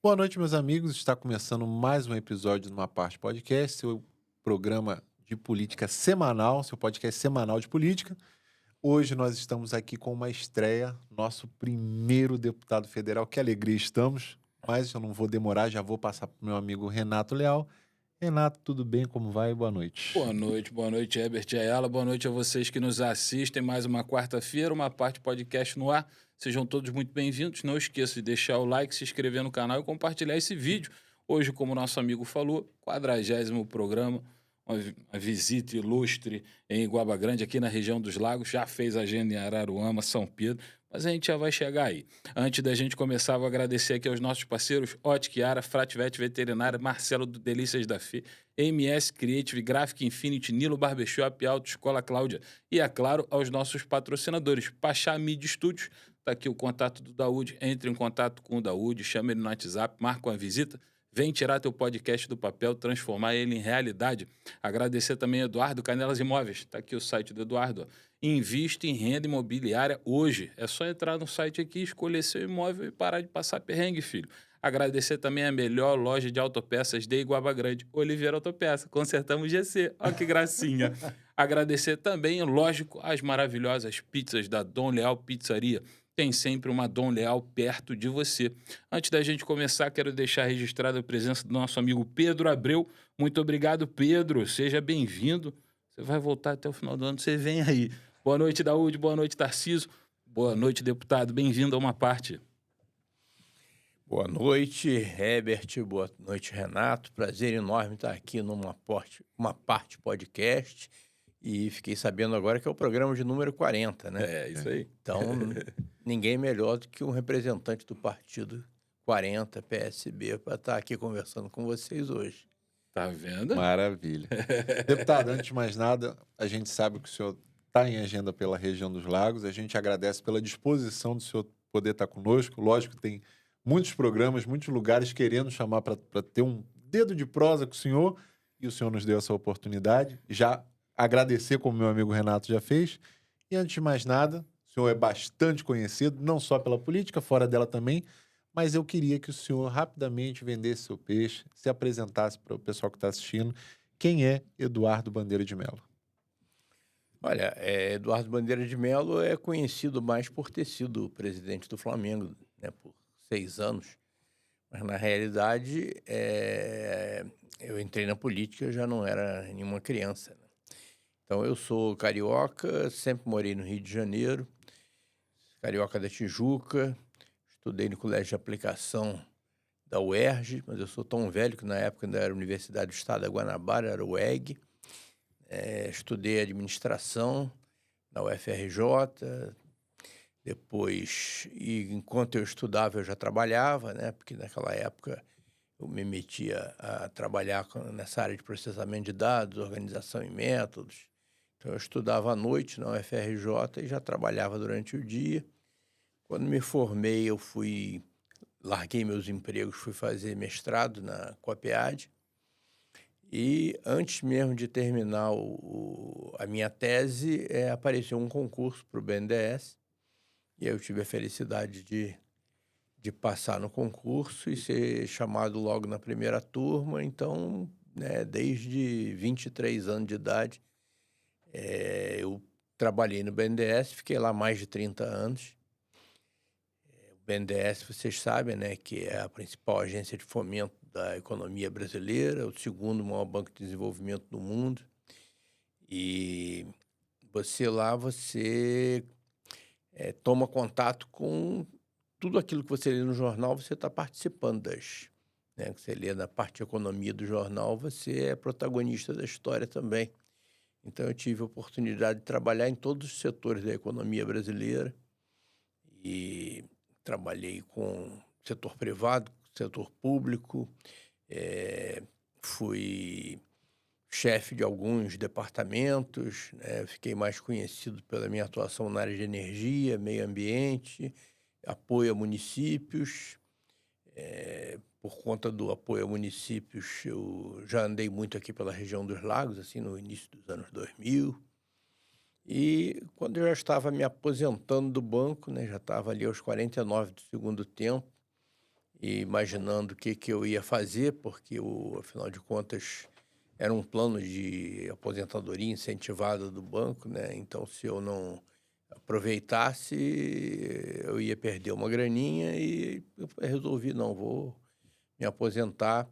Boa noite, meus amigos. Está começando mais um episódio do Uma Parte Podcast, seu programa de política semanal, seu podcast semanal de política. Hoje nós estamos aqui com uma estreia, nosso primeiro deputado federal. Que alegria estamos, mas eu não vou demorar, já vou passar para o meu amigo Renato Leal. Renato, tudo bem? Como vai? Boa noite. Boa noite, Herbert e Ayala. Boa noite a vocês que nos assistem. Mais uma quarta-feira, uma parte podcast no ar. Sejam todos muito bem-vindos. Não esqueça de deixar o like, se inscrever no canal e compartilhar esse vídeo. Hoje, como nosso amigo falou, 40º programa, uma visita ilustre em Iguaba Grande, aqui na região dos Lagos. Já fez agenda em Araruama, São Pedro, mas a gente já vai chegar aí. Antes da gente começar, vou agradecer aqui aos nossos parceiros Ótica Yara, Fratvet Veterinária, Marcelo do Delícias da Fê, MS Creative, Graphic Infinity, Nilo Barbershop, Autoescola Cláudia e, é claro, aos nossos patrocinadores. Pachá Media Studios, está aqui o contato do Daúde, entre em contato com o Daúde, chama ele no WhatsApp, marca uma visita, vem tirar teu podcast do papel, transformar ele em realidade. Agradecer também a Eduardo Canelas Imóveis, está aqui o site do Eduardo, ó. Invista em renda imobiliária hoje. É só entrar no site aqui, escolher seu imóvel e parar de passar perrengue, filho. Agradecer também a melhor loja de autopeças de Iguaba Grande, Oliveira Autopeça. Consertamos GC. Olha que gracinha. Agradecer também, lógico, as maravilhosas pizzas da Dom Leal Pizzaria. Tem sempre uma Dom Leal perto de você. Antes da gente começar, quero deixar registrada a presença do nosso amigo Pedro Abreu. Muito obrigado, Pedro. Seja bem-vindo. Você vai voltar até o final do ano, você vem aí. Boa noite, Daúde. Boa noite, Tarcísio. Boa noite, deputado. Bem-vindo a uma parte. Boa noite, Herbert. Boa noite, Renato. Prazer enorme estar aqui uma parte podcast. E fiquei sabendo agora que é o programa de número 40, né? É, isso aí. Então, ninguém melhor do que um representante do partido 40, PSB, para estar aqui conversando com vocês hoje. Tá vendo? Maravilha. Deputado, antes de mais nada, a gente sabe que o senhor está em agenda pela região dos Lagos. A gente agradece pela disposição do senhor poder estar conosco. Lógico que tem muitos programas, muitos lugares querendo chamar para ter um dedo de prosa com o senhor, e o senhor nos deu essa oportunidade. Já agradecer, como meu amigo Renato já fez. E antes de mais nada, o senhor é bastante conhecido, não só pela política, fora dela também, mas eu queria que o senhor rapidamente vendesse seu peixe, se apresentasse para o pessoal que está assistindo. Quem é Eduardo Bandeira de Mello? Olha, Eduardo Bandeira de Mello é conhecido mais por ter sido presidente do Flamengo, né, por 6 anos. Mas, na realidade, eu entrei na política, eu já não era nenhuma criança, né? Então, eu sou carioca, sempre morei no Rio de Janeiro, carioca da Tijuca, estudei no Colégio de Aplicação da UERJ, mas eu sou tão velho que na época ainda era Universidade do Estado da Guanabara, era o UEG. Estudei administração na UFRJ, depois, e enquanto eu estudava eu já trabalhava, né? Porque naquela época eu me metia a trabalhar nessa área de processamento de dados, organização e métodos. Então eu estudava à noite na UFRJ e já trabalhava durante o dia. Quando me formei, larguei meus empregos, fui fazer mestrado na COPEAD. E antes mesmo de terminar a minha tese, apareceu um concurso para o BNDES. E eu tive a felicidade de passar no concurso e ser chamado logo na primeira turma. Então, né, desde 23 anos de idade, eu trabalhei no BNDES, fiquei lá mais de 30 anos. O BNDES, vocês sabem, né, que é a principal agência de fomento da economia brasileira, o segundo maior banco de desenvolvimento do mundo. E você toma contato com tudo aquilo que você lê no jornal, você está participando né, que você lê na parte de economia do jornal, você é protagonista da história também. Então, eu tive a oportunidade de trabalhar em todos os setores da economia brasileira e trabalhei com setor privado, setor público, fui chefe de alguns departamentos, né? Fiquei mais conhecido pela minha atuação na área de energia, meio ambiente, apoio a municípios. Por conta do apoio a municípios, eu já andei muito aqui pela região dos Lagos, assim, no início dos anos 2000. E quando eu já estava me aposentando do banco, né, já estava ali aos 49 do segundo tempo, e imaginando o que eu ia fazer, porque, afinal de contas, era um plano de aposentadoria incentivada do banco, né? Então, se eu não aproveitasse, eu ia perder uma graninha e eu resolvi, não, vou me aposentar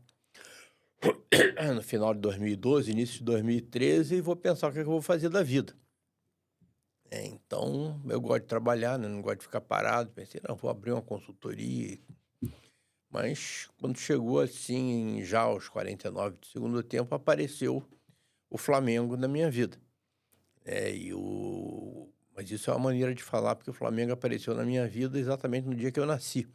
no final de 2012, início de 2013, e vou pensar o que eu vou fazer da vida. Então, eu gosto de trabalhar, né? Não gosto de ficar parado. Pensei, não, vou abrir uma consultoria. Mas quando chegou assim, já aos 49 do segundo tempo, apareceu o Flamengo na minha vida. Mas isso é uma maneira de falar, porque o Flamengo apareceu na minha vida exatamente no dia que eu nasci.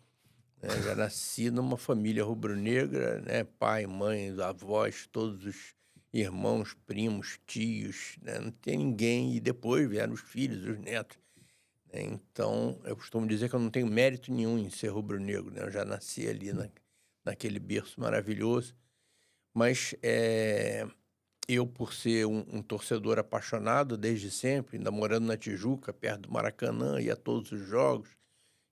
Né? Já nasci numa família rubro-negra, né? Pai, mãe, avós, todos os irmãos, primos, tios, né? Não tem ninguém. E depois vieram os filhos, os netos. Né? Então, eu costumo dizer que eu não tenho mérito nenhum em ser rubro-negro, né? Eu já nasci ali naquele berço maravilhoso. Mas eu, por ser um torcedor apaixonado desde sempre, ainda morando na Tijuca, perto do Maracanã, ia a todos os jogos,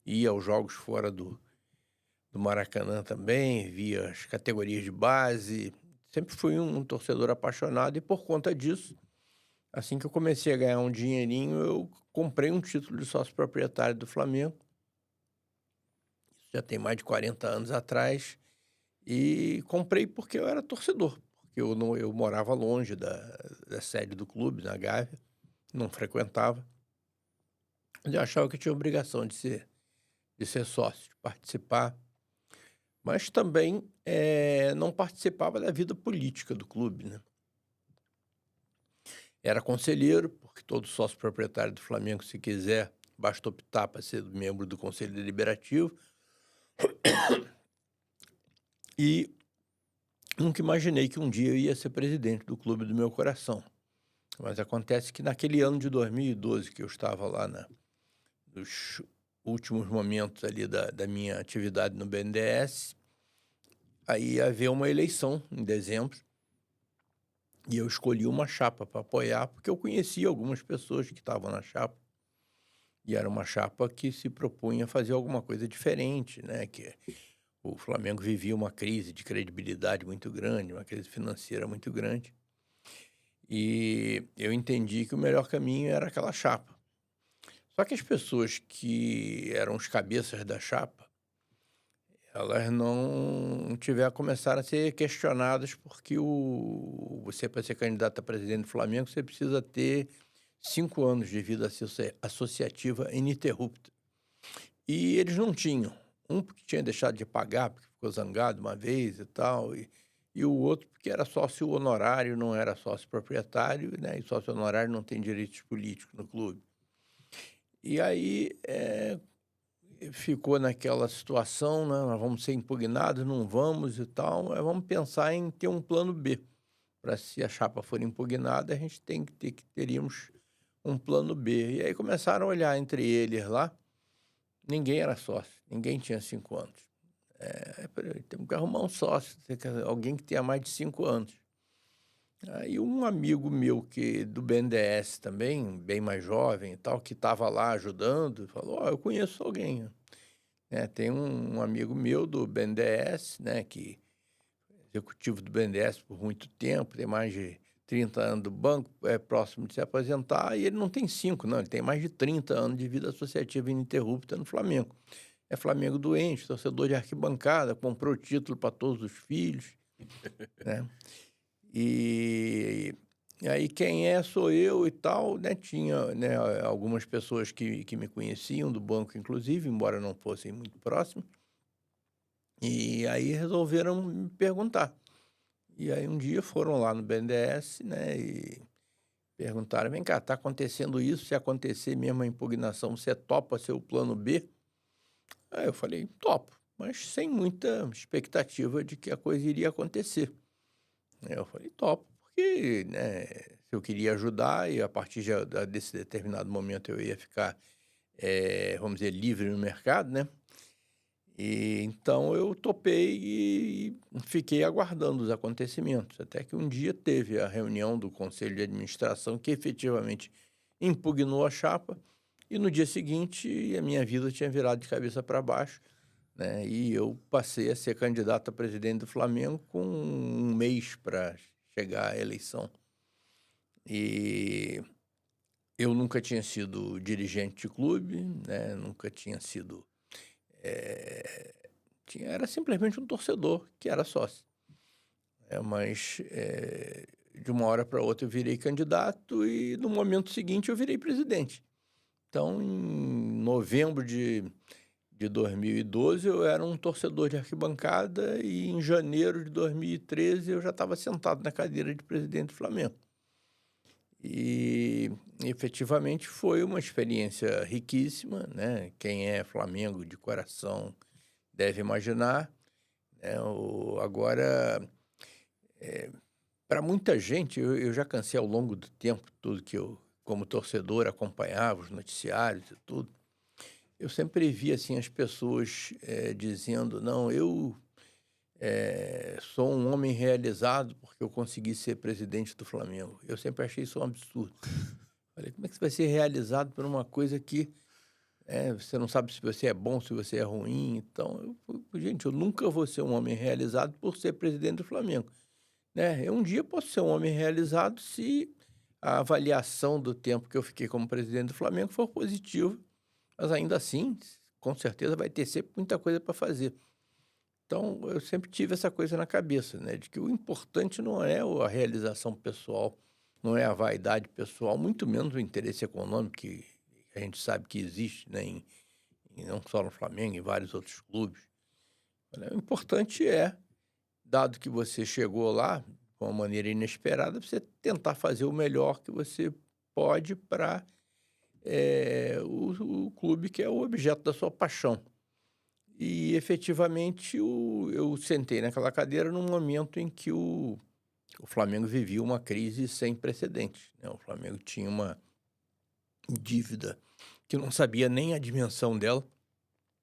ia aos jogos fora do Maracanã também, via as categorias de base. Sempre fui um torcedor apaixonado e, por conta disso, assim que eu comecei a ganhar um dinheirinho, eu comprei um título de sócio proprietário do Flamengo. Isso já tem mais de 40 anos atrás. E comprei porque eu era torcedor. Porque eu morava longe da sede do clube, na Gávea. Não frequentava. Mas eu achava que eu tinha obrigação de ser sócio, de participar. Mas também não participava da vida política do clube, né? Era conselheiro, porque todo sócio proprietário do Flamengo, se quiser, basta optar para ser membro do Conselho Deliberativo. E nunca imaginei que um dia eu ia ser presidente do clube do meu coração. Mas acontece que naquele ano de 2012, que eu estava lá nos últimos momentos ali da minha atividade no BNDES, aí ia haver uma eleição em dezembro. E eu escolhi uma chapa para apoiar, porque eu conhecia algumas pessoas que estavam na chapa. E era uma chapa que se propunha a fazer alguma coisa diferente, né? Que o Flamengo vivia uma crise de credibilidade muito grande, uma crise financeira muito grande. E eu entendi que o melhor caminho era aquela chapa. Só que as pessoas que eram os cabeças da chapa, elas não começaram a ser questionadas porque você, para ser candidato a presidente do Flamengo, você precisa ter 5 anos de vida associativa ininterrupta. E eles não tinham. Um porque tinha deixado de pagar, porque ficou zangado uma vez e tal, e o outro porque era sócio honorário, não era sócio proprietário, né? E sócio honorário não tem direitos políticos no clube. E aí ficou naquela situação, né? Nós vamos ser impugnados, não vamos e tal, mas vamos pensar em ter um plano B. Para se a chapa for impugnada, a gente teríamos um plano B. E aí começaram a olhar entre eles lá, ninguém era sócio, ninguém tinha 5 anos. Temos que arrumar um sócio, alguém que tenha mais de 5 anos. Aí um amigo meu do BNDES também, bem mais jovem e tal, que estava lá ajudando, falou, eu conheço alguém. Tem um amigo meu do BNDES, né, que é executivo do BNDES por muito tempo, tem mais de 30 anos do banco, é próximo de se aposentar, e ele não tem 5, não, ele tem mais de 30 anos de vida associativa ininterrupta no Flamengo. É Flamengo doente, torcedor de arquibancada, comprou título para todos os filhos, né? E aí quem sou eu e tal, né? Tinha, né, algumas pessoas que me conheciam do banco, inclusive, embora não fossem muito próximos. E aí resolveram me perguntar. E aí um dia foram lá no BNDES, né? E perguntaram, vem cá, está acontecendo isso? Se acontecer mesmo a impugnação, você topa ser o plano B? Aí eu falei, topo, mas sem muita expectativa de que a coisa iria acontecer. Eu falei, topo, porque, né, se eu queria ajudar e a partir desse determinado momento eu ia ficar, vamos dizer, livre no mercado, né? E então eu topei e fiquei aguardando os acontecimentos, até que um dia teve a reunião do Conselho de Administração que efetivamente impugnou a chapa e no dia seguinte a minha vida tinha virado de cabeça para baixo, né? E eu passei a ser candidato a presidente do Flamengo com um mês para chegar à eleição. E eu nunca tinha sido dirigente de clube, né? Nunca tinha sido... era simplesmente um torcedor que era sócio. Mas de uma hora para outra eu virei candidato e no momento seguinte eu virei presidente. Então, em novembro de 2012 eu era um torcedor de arquibancada e em janeiro de 2013 eu já estava sentado na cadeira de presidente do Flamengo. E efetivamente foi uma experiência riquíssima, né? Quem é Flamengo de coração deve imaginar, né? Agora, para muita gente, eu já cansei ao longo do tempo, tudo que eu, como torcedor, acompanhava, os noticiários e tudo. Eu sempre vi assim, as pessoas dizendo, não, eu sou um homem realizado porque eu consegui ser presidente do Flamengo. Eu sempre achei isso um absurdo. Falei, como é que você vai ser realizado por uma coisa que você não sabe se você é bom, se você é ruim? Então, gente, eu nunca vou ser um homem realizado por ser presidente do Flamengo. Né? Eu um dia posso ser um homem realizado se a avaliação do tempo que eu fiquei como presidente do Flamengo for positiva, mas ainda assim, com certeza vai ter sempre muita coisa para fazer. Então, eu sempre tive essa coisa na cabeça, né? De que o importante não é a realização pessoal, não é a vaidade pessoal, muito menos o interesse econômico que a gente sabe que existe, né? Não só no Flamengo, em vários outros clubes. O importante é, dado que você chegou lá de uma maneira inesperada, você tentar fazer o melhor que você pode para o clube que é o objeto da sua paixão. E, efetivamente, eu sentei naquela cadeira num momento em que o Flamengo vivia uma crise sem precedentes, né? O Flamengo tinha uma dívida que não sabia nem a dimensão dela,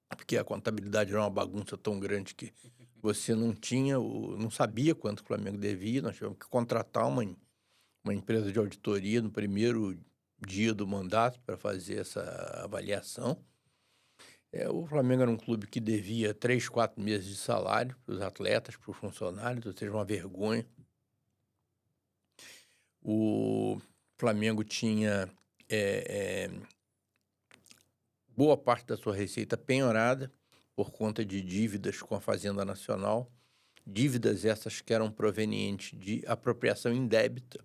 porque a contabilidade era uma bagunça tão grande que você não sabia quanto o Flamengo devia. Nós tivemos que contratar uma empresa de auditoria no primeiro dia do mandato para fazer essa avaliação. O Flamengo era um clube que devia 3, 4 meses de salário para os atletas, para os funcionários, ou seja, uma vergonha. O Flamengo tinha boa parte da sua receita penhorada por conta de dívidas com a Fazenda Nacional, dívidas essas que eram provenientes de apropriação indébita,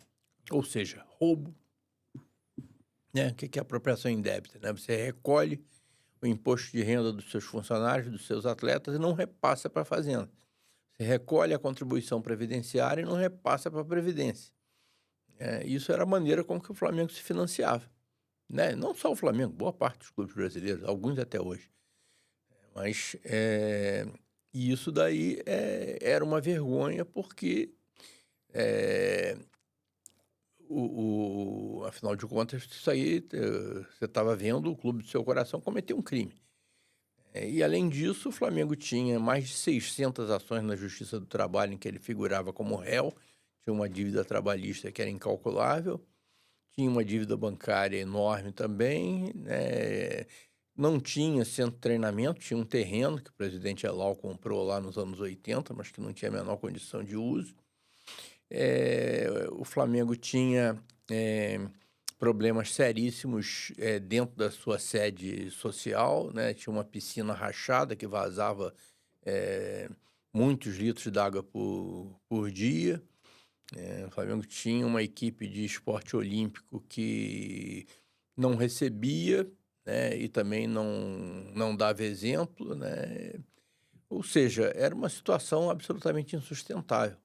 ou seja, roubo. Né? O que é apropriação indébita? Né? Você recolhe o imposto de renda dos seus funcionários, dos seus atletas, e não repassa para a Fazenda. Você recolhe a contribuição previdenciária e não repassa para a Previdência. Isso era a maneira como que o Flamengo se financiava. Né? Não só o Flamengo, boa parte dos clubes brasileiros, alguns até hoje. Mas isso daí era uma vergonha porque, afinal de contas, isso aí você estava vendo o clube do seu coração cometer um crime. E, além disso, o Flamengo tinha mais de 600 ações na Justiça do Trabalho em que ele figurava como réu, tinha uma dívida trabalhista que era incalculável, tinha uma dívida bancária enorme também, né? Não tinha centro de treinamento, tinha um terreno que o presidente Elal comprou lá nos anos 80, mas que não tinha a menor condição de uso. O Flamengo tinha problemas seríssimos dentro da sua sede social, né? Tinha uma piscina rachada que vazava muitos litros d'água por dia. O Flamengo tinha uma equipe de esporte olímpico que não recebia, né? E também não dava exemplo, né? Ou seja, era uma situação absolutamente insustentável.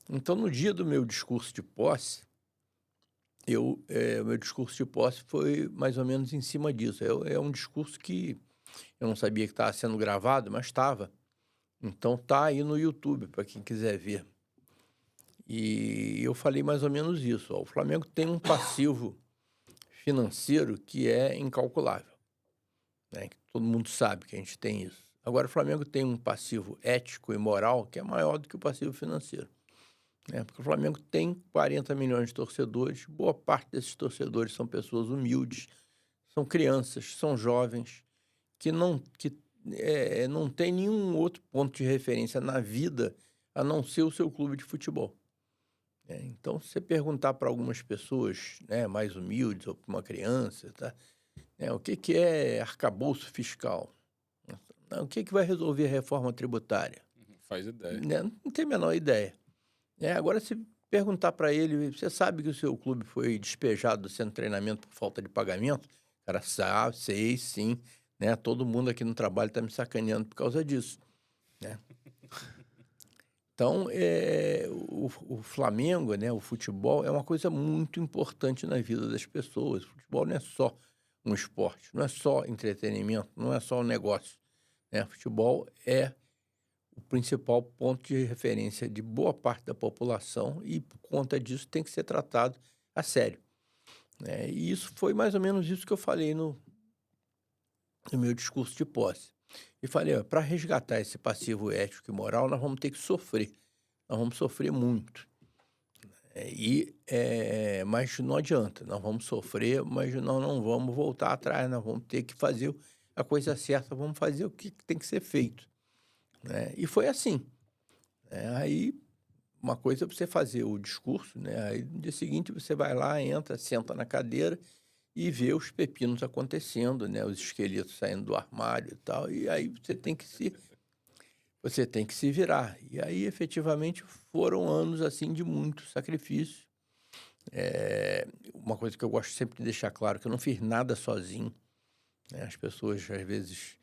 Então, no dia do meu discurso de posse, o meu discurso de posse foi mais ou menos em cima disso. É um discurso que eu não sabia que estava sendo gravado, mas estava. Então, está aí no YouTube, para quem quiser ver. E eu falei mais ou menos isso. O Flamengo tem um passivo financeiro que é incalculável. Né? Todo mundo sabe que a gente tem isso. Agora, o Flamengo tem um passivo ético e moral que é maior do que o passivo financeiro. Porque o Flamengo tem 40 milhões de torcedores, boa parte desses torcedores são pessoas humildes, são crianças, são jovens, que não tem nenhum outro ponto de referência na vida a não ser o seu clube de futebol. Então, se você perguntar para algumas pessoas, né, mais humildes, ou para uma criança, tá? O que é arcabouço fiscal? O que vai resolver a reforma tributária? Faz ideia. Não tem a menor ideia. Agora, se perguntar para ele, você sabe que o seu clube foi despejado do centro de treinamento por falta de pagamento? O cara sabe, sei, sim. Todo mundo aqui no trabalho está me sacaneando por causa disso. Então, o Flamengo, o futebol, é uma coisa muito importante na vida das pessoas. O futebol não é só um esporte, não é só entretenimento, não é só um negócio. O futebol é o principal ponto de referência de boa parte da população e, por conta disso, tem que ser tratado a sério. E isso foi mais ou menos isso que eu falei no meu discurso de posse. E falei, para resgatar esse passivo ético e moral, nós vamos ter que sofrer. Nós vamos sofrer muito. Mas não adianta, nós vamos sofrer, mas nós não vamos voltar atrás, nós vamos ter que fazer a coisa certa, vamos fazer o que tem que ser feito. E foi assim. Aí, uma coisa é você fazer o discurso, aí no dia seguinte você vai lá, entra, senta na cadeira e vê os pepinos acontecendo, os esqueletos saindo do armário e tal, e aí você tem que se virar. E aí, efetivamente, foram anos assim de muito sacrifício. Uma coisa que eu gosto sempre de deixar claro, que eu não fiz nada sozinho. As pessoas, às vezes,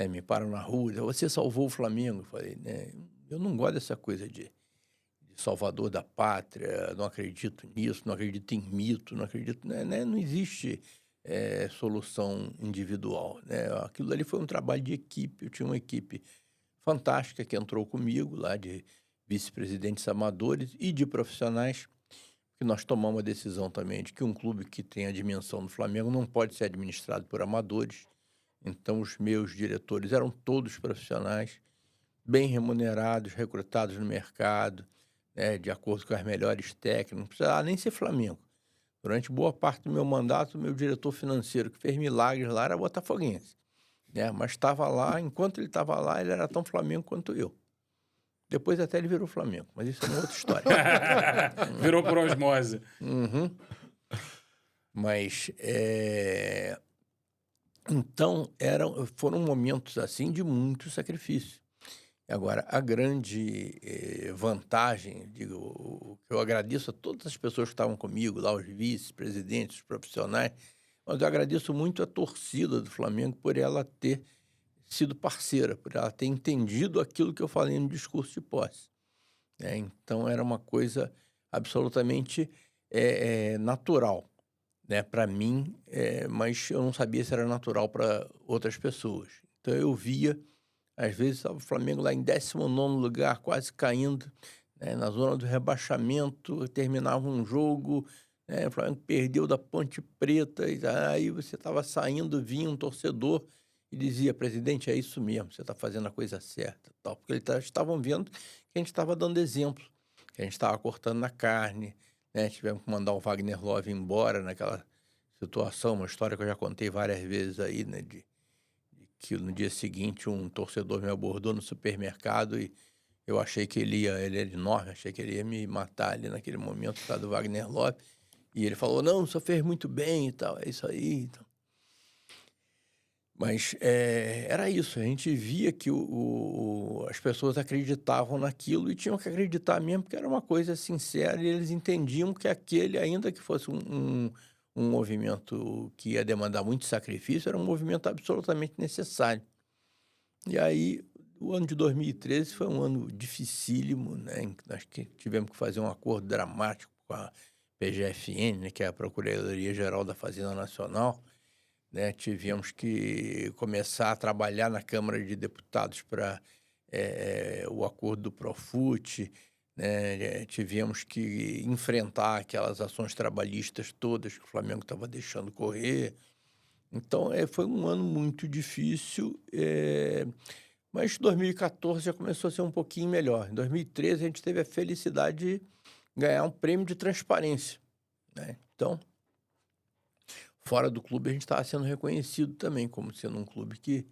me param na rua, dizem, você salvou o Flamengo. Eu falei, eu não gosto dessa coisa de salvador da pátria, não acredito nisso, não acredito em mito, não acredito... Não existe solução individual. Aquilo ali foi um trabalho de equipe, eu tinha uma equipe fantástica que entrou comigo, lá de vice-presidentes amadores e de profissionais, que nós tomamos a decisão também de que um clube que tem a dimensão do Flamengo não pode ser administrado por amadores. Então, os meus diretores eram todos profissionais, bem remunerados, recrutados no mercado, de acordo com as melhores técnicas, não precisava nem ser Flamengo. Durante boa parte do meu mandato, o meu diretor financeiro, que fez milagres lá, era botafoguense. Mas estava lá, enquanto ele estava lá, ele era tão Flamengo quanto eu. Depois até ele virou Flamengo, mas isso é uma outra história. Virou por osmose. Uhum. Mas, então, foram momentos, assim, de muito sacrifício. Agora, a grande vantagem, eu agradeço a todas as pessoas que estavam comigo, lá os vice-presidentes, os profissionais, mas eu agradeço muito a torcida do Flamengo por ela ter sido parceira, por ela ter entendido aquilo que eu falei no discurso de posse. Então, era uma coisa absolutamente natural, para mim, mas eu não sabia se era natural para outras pessoas. Então, eu via, às vezes, estava o Flamengo lá em 19º lugar, quase caindo, na zona do rebaixamento, terminava um jogo... o Flamengo perdeu da Ponte Preta, e aí você estava saindo, vinha um torcedor e dizia, presidente, é isso mesmo, você está fazendo a coisa certa. Tal. Porque eles estavam vendo que a gente estava dando exemplo, que a gente estava cortando na carne, tivemos que mandar o Wagner Love embora naquela situação, uma história que eu já contei várias vezes aí, de que no dia seguinte um torcedor me abordou no supermercado e eu achei que ele era enorme, achei que ele ia me matar ali naquele momento, por causa do Wagner Love. E ele falou, não, só fez muito bem e tal, é isso aí. Então. Mas era isso, a gente via que as pessoas acreditavam naquilo e tinham que acreditar mesmo, porque era uma coisa sincera e eles entendiam que aquele, ainda que fosse um movimento que ia demandar muito sacrifício, era um movimento absolutamente necessário. E aí, o ano de 2013 foi um ano dificílimo, em que nós tivemos que fazer um acordo dramático com a PGFN, que é a Procuradoria-Geral da Fazenda Nacional, tivemos que começar a trabalhar na Câmara de Deputados para o acordo do Profut, tivemos que enfrentar aquelas ações trabalhistas todas que o Flamengo estava deixando correr. Então, foi um ano muito difícil, mas 2014 já começou a ser um pouquinho melhor. Em 2013, a gente teve a felicidade de ganhar um prêmio de transparência. Então, fora do clube, a gente estava sendo reconhecido também como sendo um clube que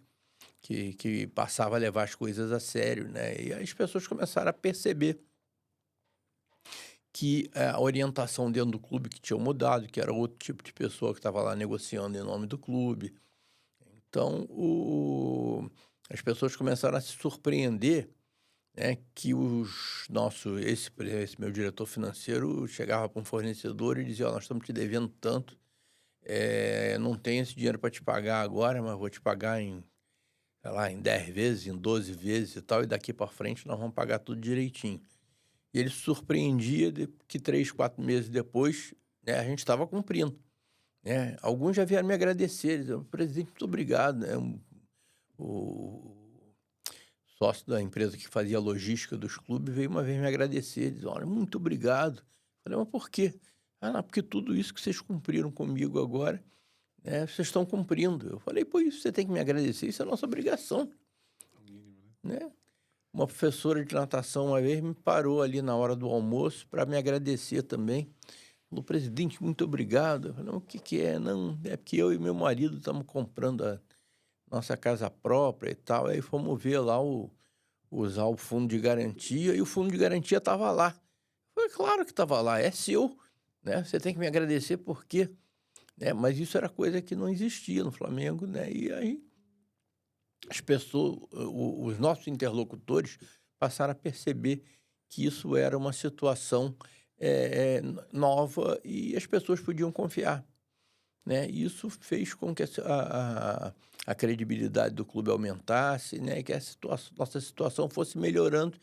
que passava a levar as coisas a sério, né? E aí as pessoas começaram a perceber que a orientação dentro do clube que tinha mudado, que era outro tipo de pessoa que estava lá negociando em nome do clube. Então, as pessoas começaram a se surpreender, né, que esse meu diretor financeiro chegava para um fornecedor e dizia: nós estamos te devendo tanto, não tenho esse dinheiro para te pagar agora, mas vou te pagar em, sei lá, em 10 vezes, em 12 vezes e tal, e daqui para frente nós vamos pagar tudo direitinho. E ele se surpreendia que 3, 4 meses depois, né, a gente estava cumprindo. Né? Alguns já vieram me agradecer, dizer: presidente, muito obrigado. Né? O sócio da empresa que fazia a logística dos clubes veio uma vez me agradecer, dizer: olha, muito obrigado. Falei: mas por quê? Não, porque tudo isso que vocês cumpriram comigo agora, né, vocês estão cumprindo. Eu falei: pô, isso você tem que me agradecer, isso é nossa obrigação. Né? Uma professora de natação uma vez me parou ali na hora do almoço para me agradecer também. Falou: presidente, muito obrigado. Eu falei: não, o que é? Não, é porque eu e meu marido estamos comprando a nossa casa própria e tal. Aí fomos ver lá, usar o fundo de garantia, e o fundo de garantia estava lá. Eu falei: claro que estava lá, é seu, né? Você tem que me agradecer por quê? Né? Mas isso era coisa que não existia no Flamengo, né? E aí as pessoas, os nossos interlocutores passaram a perceber que isso era uma situação nova e as pessoas podiam confiar, né? E isso fez com que a credibilidade do clube aumentasse, né? E que nossa situação fosse melhorando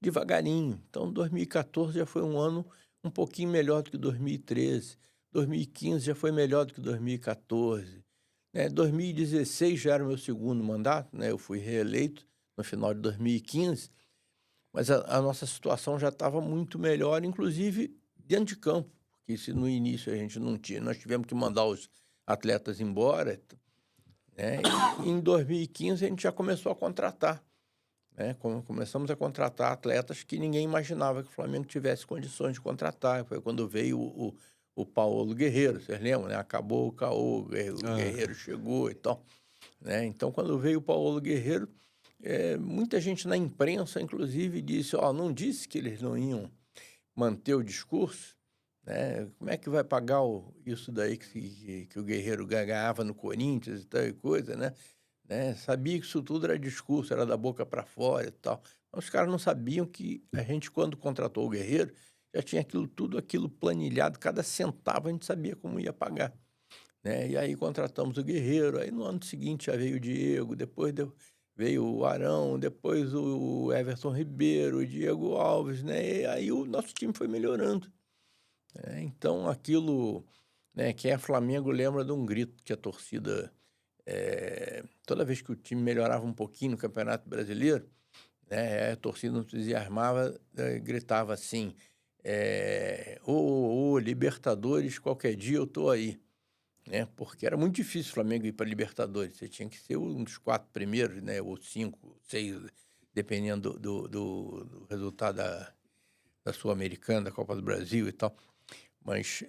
devagarinho. Então, 2014 já foi um ano um pouquinho melhor do que 2013. 2015 já foi melhor do que 2014. 2016 já era o meu segundo mandato, né? Eu fui reeleito no final de 2015, mas a nossa situação já estava muito melhor, inclusive dentro de campo, porque se no início a gente não tinha, nós tivemos que mandar os atletas embora, né? E em 2015 a gente já começou a contratar, né? Começamos a contratar atletas que ninguém imaginava que o Flamengo tivesse condições de contratar. Foi quando veio o Paulo Guerreiro, vocês lembram, né? Acabou o Caô, o Guerreiro chegou e tal, né? Então, quando veio o Paulo Guerreiro, muita gente na imprensa, inclusive, disse: não disse que eles não iam manter o discurso, né? Como é que vai pagar isso daí que o Guerreiro ganhava no Corinthians e tal e coisa, né? Sabia que isso tudo era discurso, era da boca para fora e tal. Mas os caras não sabiam que a gente, quando contratou o Guerreiro, já tinha tudo aquilo planilhado, cada centavo a gente sabia como ia pagar, né? E aí contratamos o Guerreiro, aí no ano seguinte já veio o Diego, depois veio o Arão, depois o Everton Ribeiro, o Diego Alves, né? E aí o nosso time foi melhorando. Então aquilo, né, quem é Flamengo lembra de um grito que a torcida, toda vez que o time melhorava um pouquinho no Campeonato Brasileiro, né, a torcida entusiasmava, gritava assim: ô, Libertadores, qualquer dia eu tô aí, né? Porque era muito difícil o Flamengo ir para Libertadores, você tinha que ser um dos 4 primeiros, né? Ou 5, 6, dependendo do resultado da Sul-Americana, da Copa do Brasil e tal. Mas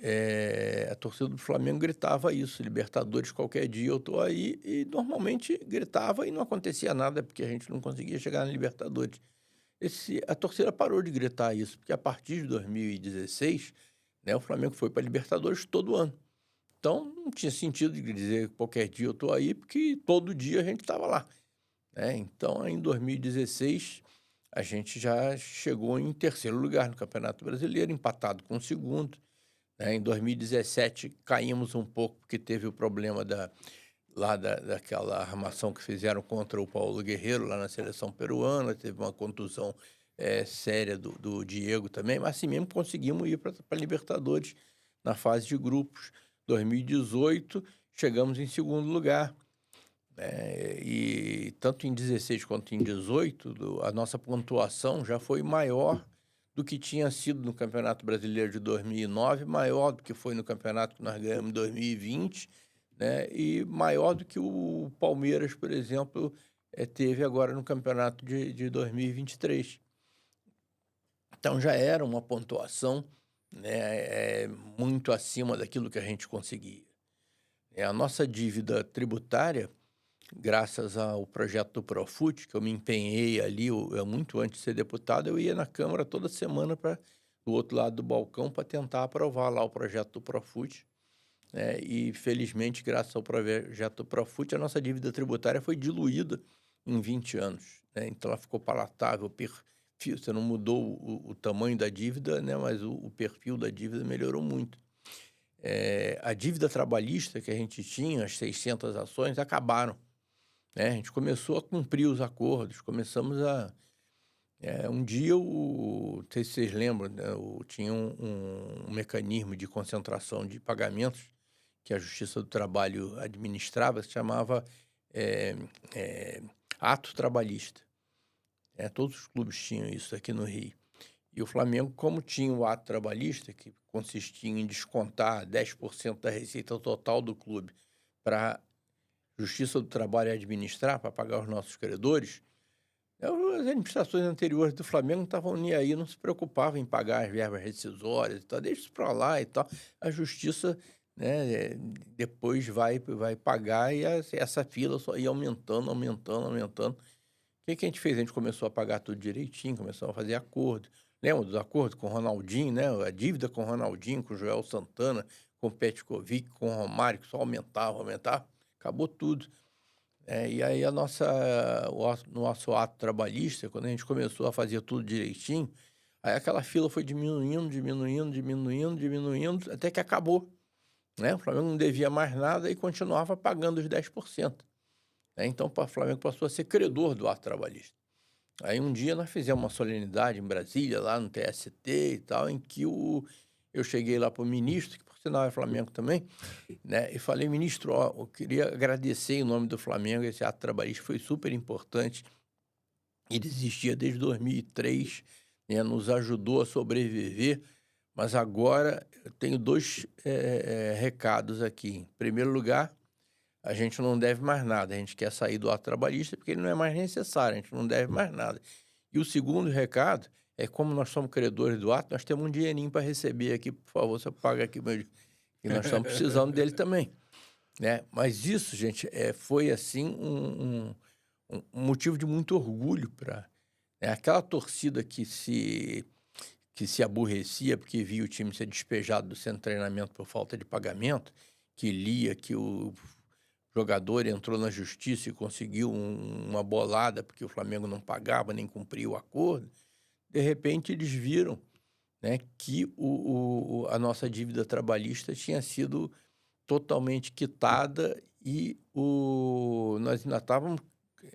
a torcida do Flamengo gritava isso: Libertadores, qualquer dia eu tô aí, e normalmente gritava e não acontecia nada, porque a gente não conseguia chegar na Libertadores. A torcida parou de gritar isso, porque a partir de 2016, né, o Flamengo foi para Libertadores todo ano. Então, não tinha sentido de dizer qualquer dia eu estou aí, porque todo dia a gente estava lá, né? Então, em 2016, a gente já chegou em terceiro lugar no Campeonato Brasileiro, empatado com o segundo. Em 2017, caímos um pouco, porque teve o problema daquela armação que fizeram contra o Paulo Guerreiro lá na seleção peruana, teve uma contusão séria do Diego também, mas assim mesmo conseguimos ir para a Libertadores na fase de grupos. 2018, chegamos em segundo lugar, e tanto em 16 quanto em 18, a nossa pontuação já foi maior do que tinha sido no Campeonato Brasileiro de 2009, maior do que foi no campeonato que nós ganhamos em 2020, né? E maior do que o Palmeiras, por exemplo, teve agora no campeonato de 2023. Então já era uma pontuação, né, muito acima daquilo que a gente conseguia. A nossa dívida tributária graças ao projeto do Profut, que eu me empenhei ali, muito antes de ser deputado, eu ia na Câmara toda semana do outro lado do balcão para tentar aprovar lá o projeto do Profut. E, felizmente, graças ao projeto do Profut, a nossa dívida tributária foi diluída em 20 anos. Então, ela ficou palatável, perfil, você não mudou o tamanho da dívida, né? Mas o perfil da dívida melhorou muito. A dívida trabalhista que a gente tinha, as 600 ações, acabaram. A gente começou a cumprir os acordos, começamos a... um dia, não sei se vocês lembram, né, tinha um mecanismo de concentração de pagamentos que a Justiça do Trabalho administrava, se chamava ato trabalhista. Todos os clubes tinham isso aqui no Rio. E o Flamengo, como tinha o ato trabalhista, que consistia em descontar 10% da receita total do clube para a Justiça do Trabalho administrar, para pagar os nossos credores, as administrações anteriores do Flamengo não estavam nem aí, não se preocupavam em pagar as verbas rescisórias e tal, deixa isso para lá e tal. A Justiça, né, depois vai pagar e essa fila só ia aumentando. O que a gente fez? A gente começou a pagar tudo direitinho, começou a fazer acordo. Lembra dos acordos com o Ronaldinho, né? A dívida com o Ronaldinho, com o Joel Santana, com o Petkovic, com o Romário, que só aumentava. Acabou tudo. E aí o nosso ato trabalhista, quando a gente começou a fazer tudo direitinho, aí aquela fila foi diminuindo, até que acabou. O Flamengo não devia mais nada e continuava pagando os 10%. Então, o Flamengo passou a ser credor do ato trabalhista. Aí um dia nós fizemos uma solenidade em Brasília, lá no TST e tal, em que eu cheguei lá para o ministro, que por sinal é Flamengo também, né? E falei, ministro, eu queria agradecer em nome do Flamengo, esse ato trabalhista foi super importante. Ele existia desde 2003, né? Nos ajudou a sobreviver, mas agora eu tenho dois recados aqui. Em primeiro lugar, a gente não deve mais nada, a gente quer sair do ato trabalhista porque ele não é mais necessário, a gente não deve mais nada. E o segundo recado é, como nós somos credores do ato, nós temos um dinheirinho para receber aqui, por favor, você paga aqui, e nós estamos precisando dele também. Né? Mas isso, gente, foi assim um motivo de muito orgulho para aquela torcida que se aborrecia porque via o time ser despejado do centro de treinamento por falta de pagamento, que lia que o jogador entrou na justiça e conseguiu uma bolada porque o Flamengo não pagava nem cumpria o acordo. De repente, eles viram, né, que a nossa dívida trabalhista tinha sido totalmente quitada e nós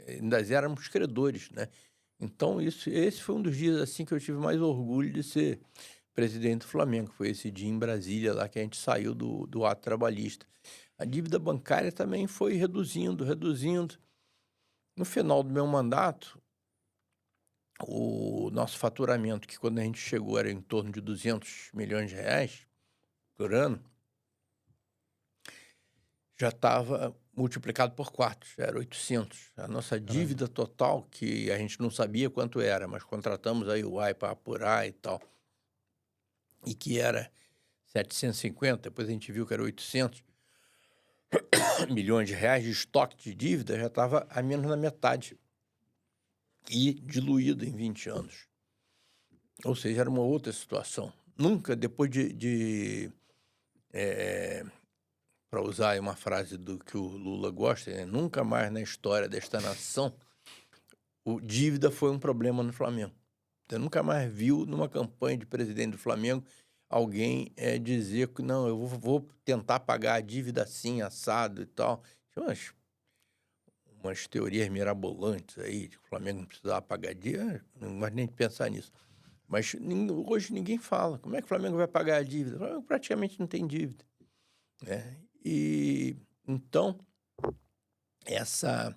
ainda éramos credores, né? Então, esse foi um dos dias assim que eu tive mais orgulho de ser presidente do Flamengo. Foi esse dia em Brasília, lá que a gente saiu do ato trabalhista. A dívida bancária também foi reduzindo. No final do meu mandato, o nosso faturamento, que quando a gente chegou era em torno de 200 milhões de reais por ano, já estava multiplicado por 4, já era 800. A nossa dívida total, que a gente não sabia quanto era, mas contratamos aí o UAI para apurar e tal, e que era 750, depois a gente viu que era 800 milhões de reais de estoque de dívida, já estava a menos da metade e diluído em 20 anos. Ou seja, era uma outra situação. Nunca, depois para usar uma frase do que o Lula gosta, né? Nunca mais na história desta nação dívida foi um problema no Flamengo. Você nunca mais viu numa campanha de presidente do Flamengo alguém dizer que não, eu vou tentar pagar a dívida assim, assado e tal. Tinha umas teorias mirabolantes aí, de que o Flamengo não precisava pagar dívida, não gosto nem de pensar nisso. Mas hoje ninguém fala. Como é que o Flamengo vai pagar a dívida? O Flamengo praticamente não tem dívida. E então, essa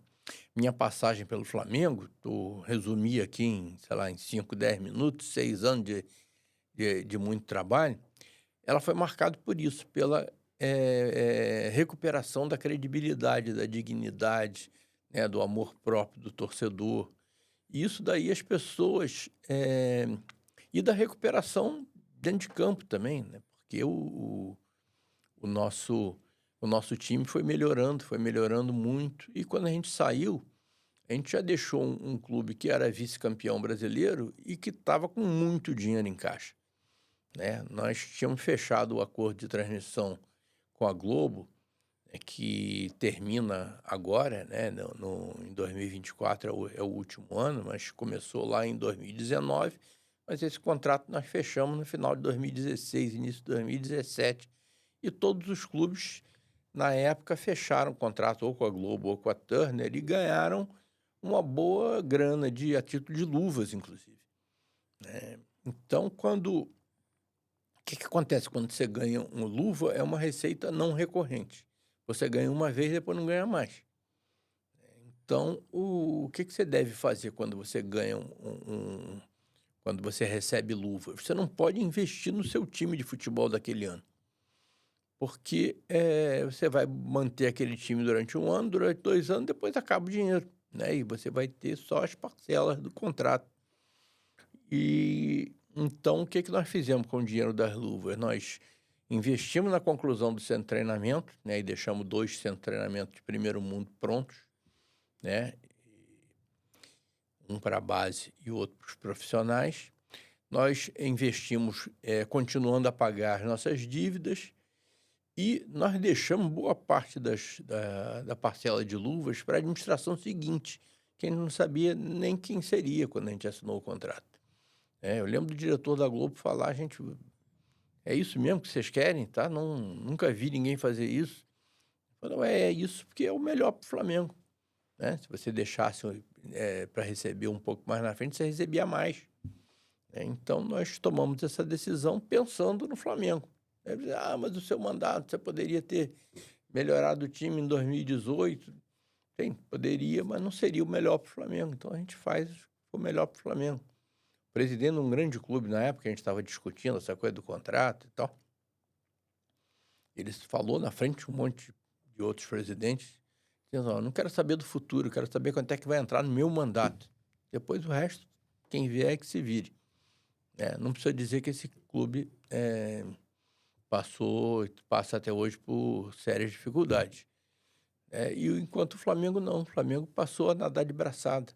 minha passagem pelo Flamengo, tu resumi aqui em, sei lá, em 5, 10 minutos, 6 anos de muito trabalho, ela foi marcada por isso, pela recuperação da credibilidade, da dignidade, né, do amor próprio do torcedor. E isso daí as pessoas... e da recuperação dentro de campo também, né? Porque o nosso o nosso time foi melhorando muito. E quando a gente saiu, a gente já deixou um clube que era vice-campeão brasileiro e que estava com muito dinheiro em caixa, né? Nós tínhamos fechado o acordo de transmissão com a Globo, que termina agora, né? Em 2024 é o último ano, mas começou lá em 2019. Mas esse contrato nós fechamos no final de 2016, início de 2017. E todos os clubes, na época, fecharam o contrato ou com a Globo ou com a Turner e ganharam uma boa grana a título de luvas, inclusive. Então, o que acontece quando você ganha uma luva? É uma receita não recorrente. Você ganha uma vez e depois não ganha mais. Então, o que você deve fazer quando você ganha quando você recebe luva? Você não pode investir no seu time de futebol daquele ano. Porque você vai manter aquele time durante um ano, durante 2 anos, depois acaba o dinheiro, né? E você vai ter só as parcelas do contrato. E então, o que nós fizemos com o dinheiro das luvas? Nós investimos na conclusão do centro de treinamento, né? E deixamos 2 centros de treinamento de primeiro mundo prontos, né? Um para a base e o outro para os profissionais. Nós investimos continuando a pagar as nossas dívidas e nós deixamos boa parte da parcela de luvas para a administração seguinte, que a gente não sabia nem quem seria quando a gente assinou o contrato. Eu lembro do diretor da Globo falar, gente, é isso mesmo que vocês querem, tá? Nunca vi ninguém fazer isso. Falou, é isso porque é o melhor para o Flamengo, né? Se você deixasse para receber um pouco mais na frente, você recebia mais. Então, nós tomamos essa decisão pensando no Flamengo. Mas o seu mandato, você poderia ter melhorado o time em 2018. Sim, poderia, mas não seria o melhor para o Flamengo. Então, a gente faz o melhor para o Flamengo. O presidente de um grande clube, na época, a gente estava discutindo essa coisa do contrato e tal. Ele falou na frente de um monte de outros presidentes, dizendo, não quero saber do futuro, quero saber quanto é que vai entrar no meu mandato. Depois o resto, quem vier é que se vire. Não precisa dizer que esse clube passa até hoje por sérias dificuldades. E enquanto o Flamengo não, o Flamengo passou a nadar de braçada.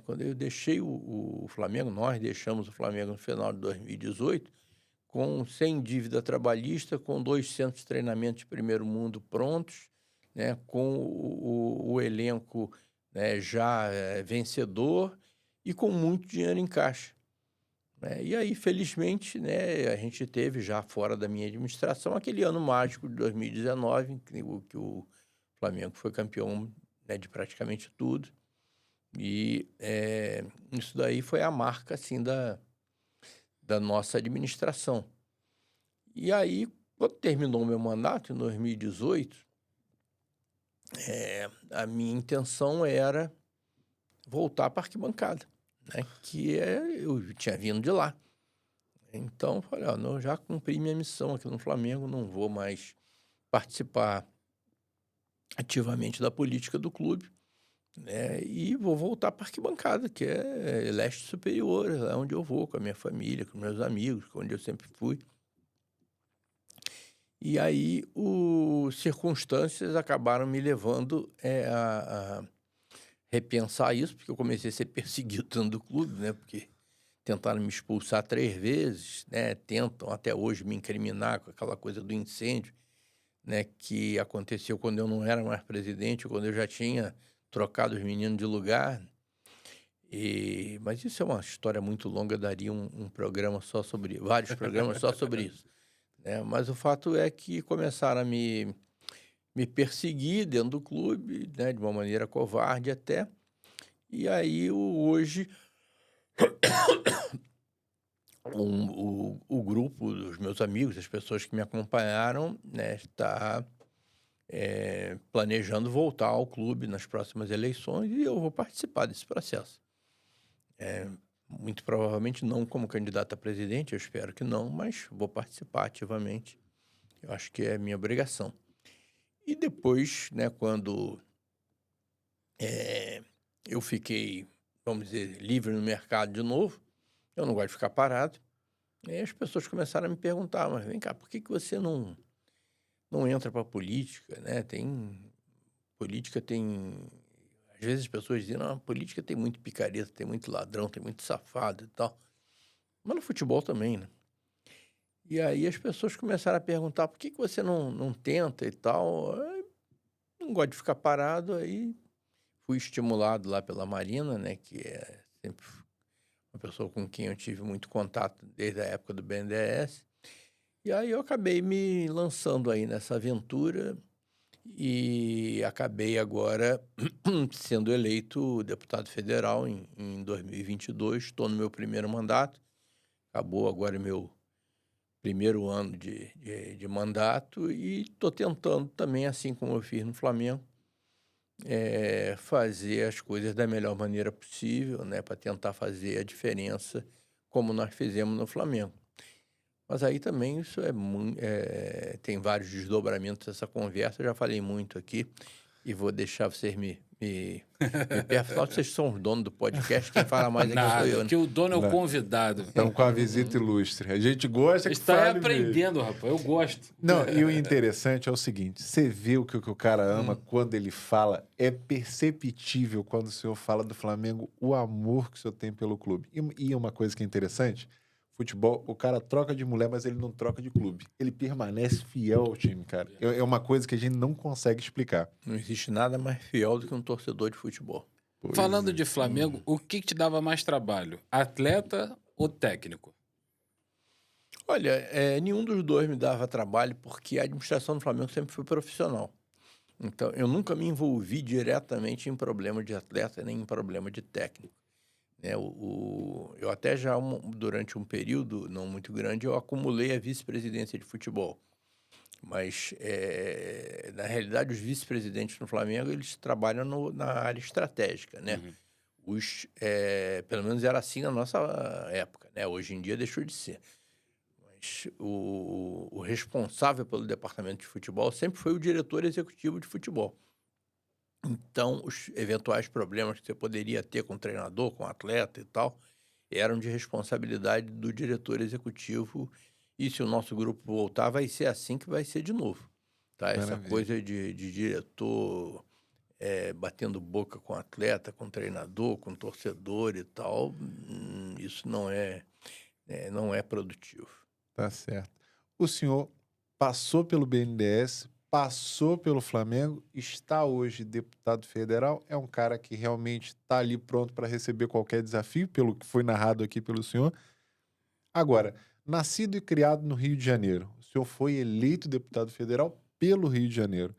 Quando eu deixei o Flamengo, nós deixamos o Flamengo no final de 2018, sem dívida trabalhista, com 2 centros de treinamento de primeiro mundo prontos, com o elenco já vencedor e com muito dinheiro em caixa. E aí, felizmente, a gente teve já fora da minha administração aquele ano mágico de 2019, que o Flamengo foi campeão de praticamente tudo. E isso daí foi a marca assim, da nossa administração. E aí, quando terminou o meu mandato, em 2018, a minha intenção era voltar para a arquibancada. Que eu tinha vindo de lá. Então, eu falei, eu já cumpri minha missão aqui no Flamengo, não vou mais participar ativamente da política do clube, e vou voltar para a arquibancada, que é leste superior, é onde eu vou com a minha família, com meus amigos, onde eu sempre fui. E aí, circunstâncias acabaram me levando a repensar isso, porque eu comecei a ser perseguido dentro do clube, porque tentaram me expulsar 3 vezes, tentam até hoje me incriminar com aquela coisa do incêndio, que aconteceu quando eu não era mais presidente, quando eu já tinha trocado os meninos de lugar. Mas isso é uma história muito longa, daria um programa só sobre, vários programas só sobre isso. Mas o fato é que começaram a me perseguir dentro do clube, de uma maneira covarde até. E aí, hoje, o grupo dos meus amigos, as pessoas que me acompanharam, está planejando voltar ao clube nas próximas eleições e eu vou participar desse processo. Muito provavelmente não como candidato a presidente, eu espero que não, mas vou participar ativamente. Eu acho que é minha obrigação. E depois, quando eu fiquei, vamos dizer, livre no mercado de novo, eu não gosto de ficar parado. E as pessoas começaram a me perguntar, mas vem cá, por que você não não entra para política, né? Política tem... Às vezes as pessoas dizem, não, a política tem muito picareta, tem muito ladrão, tem muito safado e tal. Mas no futebol também, né? E aí as pessoas começaram a perguntar, por que você não tenta e tal? Eu não gosto de ficar parado, aí fui estimulado lá pela Marina, né? Que é sempre uma pessoa com quem eu tive muito contato desde a época do BNDES. E aí eu acabei me lançando aí nessa aventura e acabei agora sendo eleito deputado federal em 2022. Estou no meu primeiro mandato. Acabou agora meu primeiro ano de mandato e estou tentando também, assim como eu fiz no Flamengo, fazer as coisas da melhor maneira possível, né, para tentar fazer a diferença como nós fizemos no Flamengo. Mas aí também isso tem vários desdobramentos dessa conversa, eu já falei muito aqui e vou deixar vocês me perguntar. Vocês são os donos do podcast, quem fala mais aqui sou eu, né? que o dono é o Não. convidado. Estamos com a visita ilustre. A gente gosta que Está fale aprendendo, mesmo. rapaz. Eu gosto. Não, e o interessante é o seguinte, você vê o que o cara ama quando ele fala, é perceptível quando o senhor fala do Flamengo, o amor que o senhor tem pelo clube. E uma coisa que é interessante, futebol, o cara troca de mulher, mas ele não troca de clube. Ele permanece fiel ao time, cara. É uma coisa que a gente não consegue explicar. Não existe nada mais fiel do que um torcedor de futebol. Pois Falando é. de Flamengo, o que te dava mais trabalho? Atleta ou técnico? Olha, nenhum dos dois me dava trabalho porque a administração do Flamengo sempre foi profissional. Então, eu nunca me envolvi diretamente em problema de atleta nem em problema de técnico. Né? Eu até já, durante um período não muito grande, eu acumulei a vice-presidência de futebol. Mas, na realidade, os vice-presidentes no Flamengo, eles trabalham na área estratégica, né? Pelo menos era assim na nossa época, né? Hoje em dia deixou de ser. Mas o responsável pelo departamento de futebol sempre foi o diretor executivo de futebol. Então, os eventuais problemas que você poderia ter com o treinador, com o atleta e tal, eram de responsabilidade do diretor executivo. E se o nosso grupo voltar, vai ser assim que vai ser de novo. Tá? Essa Maravilha. coisa de diretor batendo boca com o atleta, com o treinador, com o torcedor e tal, isso não é produtivo. Tá certo. O senhor passou pelo BNDES, passou pelo Flamengo, está hoje deputado federal, é um cara que realmente está ali pronto para receber qualquer desafio, pelo que foi narrado aqui pelo senhor. Agora, nascido e criado no Rio de Janeiro, o senhor foi eleito deputado federal pelo Rio de Janeiro.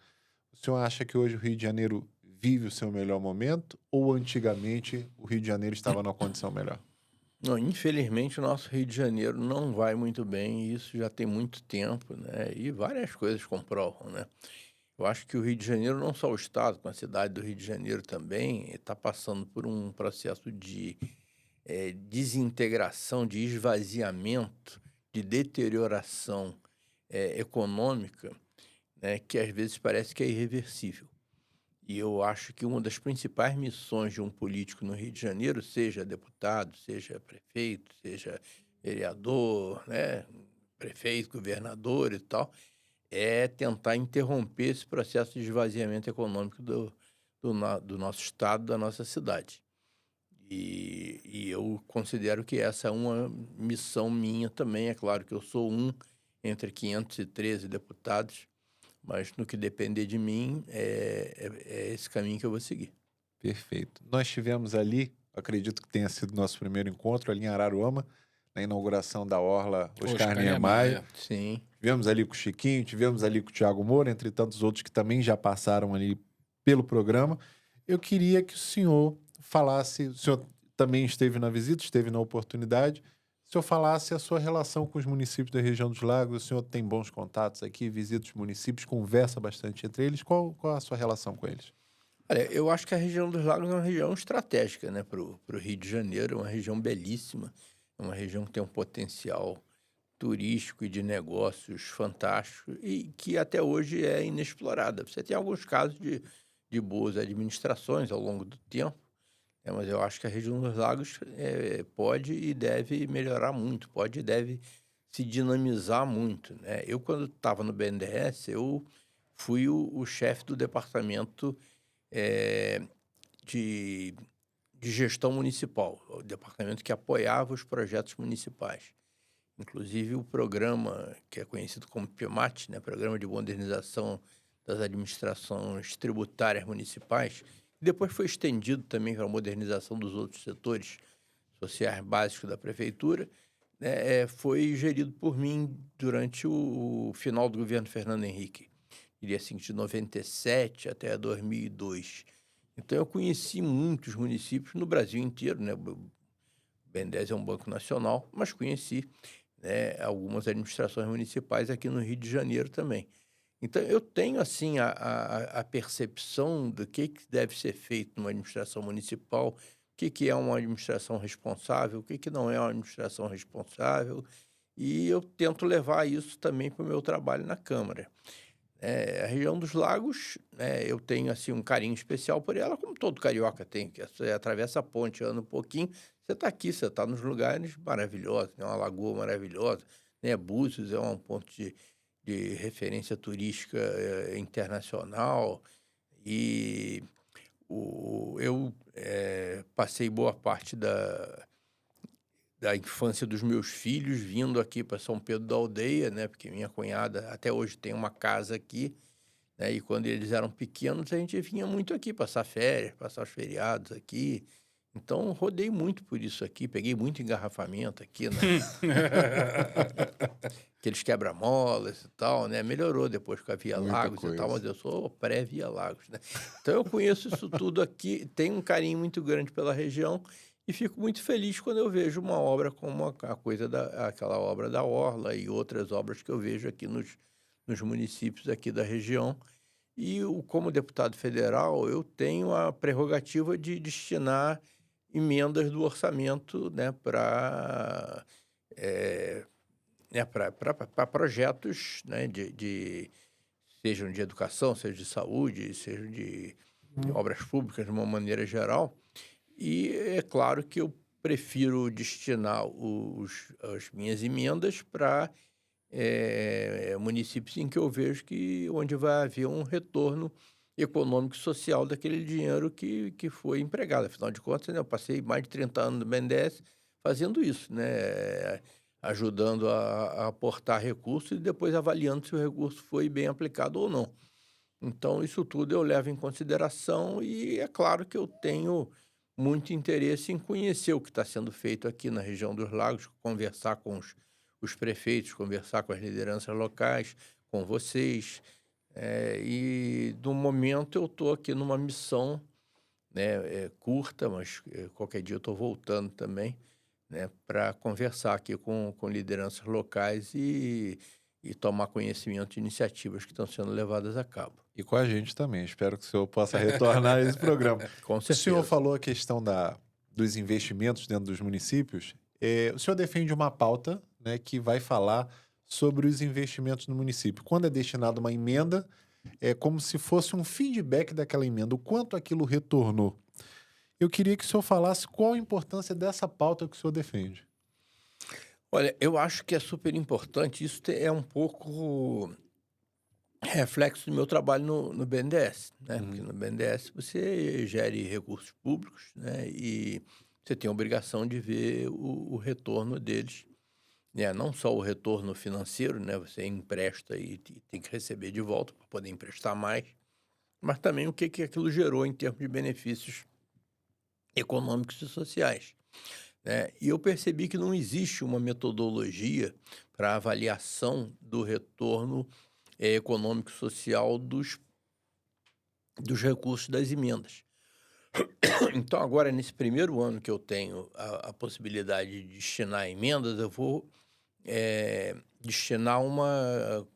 O senhor acha que hoje o Rio de Janeiro vive o seu melhor momento ou antigamente o Rio de Janeiro estava numa condição melhor? Não, infelizmente, o nosso Rio de Janeiro não vai muito bem, e isso já tem muito tempo, né? E várias coisas comprovam, né? Eu acho que o Rio de Janeiro, não só o Estado, mas a cidade do Rio de Janeiro também, está passando por um processo de desintegração, de esvaziamento, de deterioração econômica, né? Que às vezes parece que é irreversível. E eu acho que uma das principais missões de um político no Rio de Janeiro, seja deputado, seja prefeito, seja vereador, né, prefeito, governador e tal, é tentar interromper esse processo de esvaziamento econômico do nosso estado, da nossa cidade. E eu considero que essa é uma missão minha também. É claro que eu sou um entre 513 deputados, mas no que depender de mim, é esse caminho que eu vou seguir. Perfeito. Nós tivemos ali, acredito que tenha sido nosso primeiro encontro ali em Araruama, na inauguração da Orla Oscar Niemeyer. Sim. Tivemos ali com o Chiquinho, tivemos ali com o Thiago Moura, entre tantos outros que também já passaram ali pelo programa. Eu queria que o senhor falasse, o senhor também esteve na visita, esteve na oportunidade, o senhor falasse a sua relação com os municípios da região dos Lagos. O senhor tem bons contatos aqui, visita os municípios, conversa bastante entre eles. Qual a sua relação com eles? Olha, eu acho que a região dos Lagos é uma região estratégica, né, para o Rio de Janeiro, uma região belíssima, uma região que tem um potencial turístico e de negócios fantástico e que até hoje é inexplorada. Você tem alguns casos de boas administrações ao longo do tempo, mas eu acho que a região dos Lagos pode e deve melhorar muito, pode e deve se dinamizar muito, né? Eu, quando estava no BNDES, eu fui o chefe do departamento de, de gestão municipal, o departamento que apoiava os projetos municipais. Inclusive o programa, que é conhecido como PMAT, né? Programa de Modernização das Administrações Tributárias Municipais, depois foi estendido também para a modernização dos outros setores sociais básicos da prefeitura, né? Foi gerido por mim durante o final do governo Fernando Henrique, diria assim, de 97 até 2002. Então, eu conheci muitos municípios no Brasil inteiro, né? O BNDES é um banco nacional, mas conheci, né, algumas administrações municipais aqui no Rio de Janeiro também. Então, eu tenho, assim, a percepção do que deve ser feito numa administração municipal, o que é uma administração responsável, o que não é uma administração responsável, e eu tento levar isso também para o meu trabalho na Câmara. A região dos lagos, né, eu tenho assim um carinho especial por ela, como todo carioca tem, que você atravessa a ponte, anda um pouquinho, você está aqui, você está nos lugares maravilhosos, tem uma lagoa maravilhosa, né? Búzios é um ponto de referência turística internacional, e eu passei boa parte da infância dos meus filhos vindo aqui para São Pedro da Aldeia, né? Porque minha cunhada até hoje tem uma casa aqui, né? E quando eles eram pequenos, a gente vinha muito aqui passar férias, passar os feriados aqui. Então, rodei muito por isso aqui, peguei muito engarrafamento aqui, né? Aqueles quebra-molas e tal, né? Melhorou depois com a Via Muita Lagos e tal, coisa. mas eu sou pré-Via Lagos, né? Então, eu conheço isso tudo aqui, tenho um carinho muito grande pela região e fico muito feliz quando eu vejo uma obra como aquela obra da Orla e outras obras que eu vejo aqui nos municípios aqui da região. E como deputado federal, eu tenho a prerrogativa de destinar emendas do orçamento, né, para projetos, né, sejam de educação, seja de saúde, sejam de obras públicas de uma maneira geral. E é claro que eu prefiro destinar as minhas emendas para municípios em que eu vejo onde vai haver um retorno econômico e social daquele dinheiro que foi empregado. Afinal de contas, né, eu passei mais de 30 anos no BNDES fazendo isso, né, ajudando a aportar recursos e depois avaliando se o recurso foi bem aplicado ou não. Então, isso tudo eu levo em consideração e é claro que eu tenho muito interesse em conhecer o que está sendo feito aqui na região dos lagos, conversar com os prefeitos, conversar com as lideranças locais, com vocês. E, no momento, eu estou aqui numa missão, né, curta, mas qualquer dia eu estou voltando também, né, para conversar aqui com lideranças locais e tomar conhecimento de iniciativas que estão sendo levadas a cabo. E com a gente também. Espero que o senhor possa retornar a esse programa. Com O certeza. senhor falou a questão dos investimentos dentro dos municípios. O senhor defende uma pauta, né, que vai falar sobre os investimentos no município. Quando é destinada uma emenda, é como se fosse um feedback daquela emenda, o quanto aquilo retornou. Eu queria que o senhor falasse qual a importância dessa pauta que o senhor defende. Olha, eu acho que é super importante. Isso é um pouco reflexo do meu trabalho no BNDES, né? Porque no BNDES você gere recursos públicos, né? E você tem a obrigação de ver o retorno deles, né? Não só o retorno financeiro, né? Você empresta e tem que receber de volta para poder emprestar mais, mas também o que aquilo gerou em termos de benefícios econômicos e sociais, né? E eu percebi que não existe uma metodologia para avaliação do retorno econômico e social dos recursos das emendas. Então, agora, nesse primeiro ano que eu tenho a possibilidade de destinar emendas, eu vou destinar uma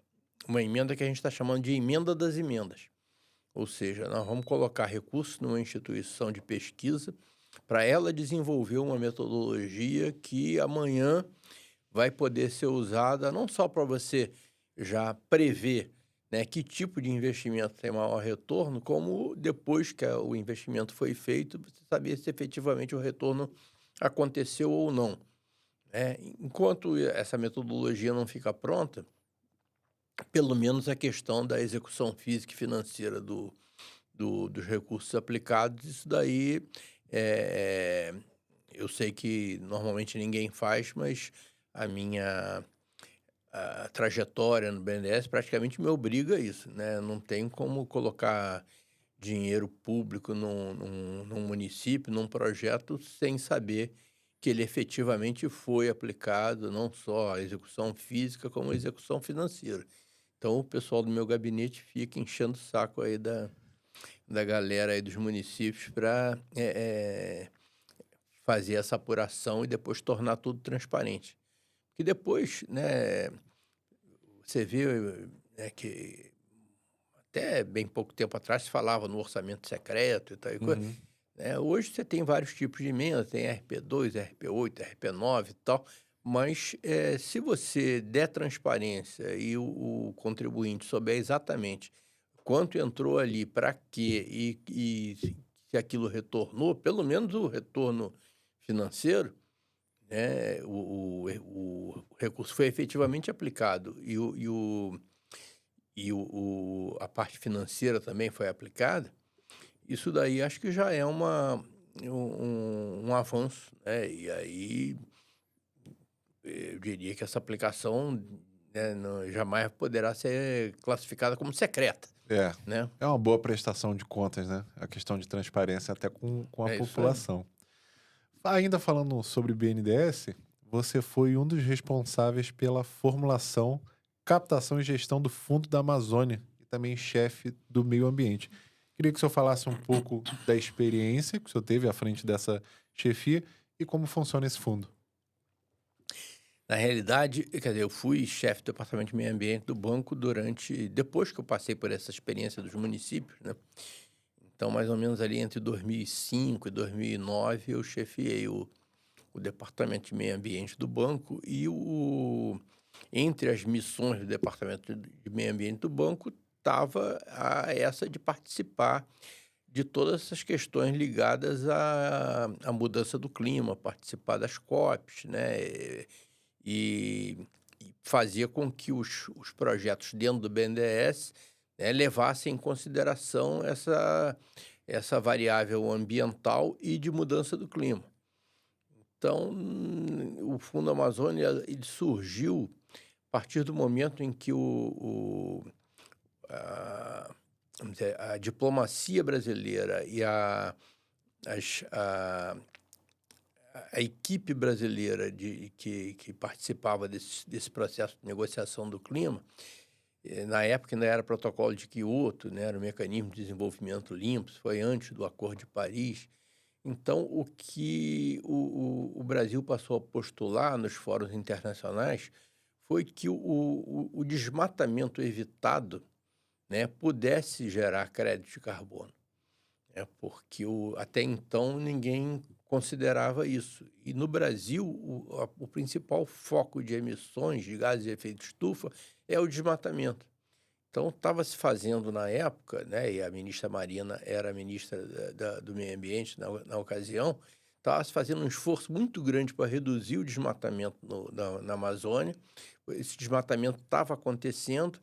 emenda que a gente está chamando de emenda das emendas. Ou seja, nós vamos colocar recursos numa instituição de pesquisa para ela desenvolver uma metodologia que amanhã vai poder ser usada não só para você já prever, né, que tipo de investimento tem maior retorno, como depois que o investimento foi feito, você saber se efetivamente o retorno aconteceu ou não. Enquanto essa metodologia não fica pronta, pelo menos a questão da execução física e financeira dos recursos aplicados, isso daí eu sei que normalmente ninguém faz, mas a minha trajetória no BNDES praticamente me obriga a isso, né? Não tem como colocar dinheiro público num município, num projeto, sem saber que ele efetivamente foi aplicado, não só a execução física, como a execução financeira. Então, o pessoal do meu gabinete fica enchendo o saco aí da galera aí dos municípios para fazer essa apuração e depois tornar tudo transparente. E depois, né, você vê, né, que até bem pouco tempo atrás se falava no orçamento secreto e tal. Né? Hoje você tem vários tipos de emenda, tem RP2, RP8, RP9 e tal, mas se você der transparência e o contribuinte souber exatamente quanto entrou ali, para quê e se aquilo retornou, pelo menos o retorno financeiro, né, o recurso foi efetivamente aplicado e a parte financeira também foi aplicada, isso daí acho que já é um avanço, né? E aí eu diria que essa aplicação, né, jamais poderá ser classificada como secreta, né? É uma boa prestação de contas, né? A questão de transparência até com a população. Ainda falando sobre BNDES, você foi um dos responsáveis pela formulação, captação e gestão do Fundo da Amazônia e também chefe do meio ambiente. Queria que o senhor falasse um pouco da experiência que o senhor teve à frente dessa chefia e como funciona esse fundo. Na realidade, quer dizer, eu fui chefe do Departamento de Meio Ambiente do banco depois que eu passei por essa experiência dos municípios, né? Então, mais ou menos ali entre 2005 e 2009, eu chefiei o Departamento de Meio Ambiente do banco e entre as missões do Departamento de Meio Ambiente do banco estava essa de participar de todas essas questões ligadas à mudança do clima, participar das COPs, né? E fazer com que os projetos dentro do BNDES, né, levassem em consideração essa variável ambiental e de mudança do clima. Então, o Fundo Amazônia ele surgiu a partir do momento em que a diplomacia brasileira e a equipe brasileira que participava desse processo de negociação do clima, na época ainda era protocolo de Quioto, né, era o mecanismo de desenvolvimento limpo, foi antes do Acordo de Paris. Então, o que o Brasil passou a postular nos fóruns internacionais foi que o desmatamento evitado, né, pudesse gerar crédito de carbono. Porque até então ninguém considerava isso. E no Brasil, o principal foco de emissões de gases de efeito estufa é o desmatamento. Então, estava se fazendo na época, né, e a ministra Marina era a ministra do Meio Ambiente na ocasião, estava se fazendo um esforço muito grande para reduzir o desmatamento na Amazônia. Esse desmatamento estava acontecendo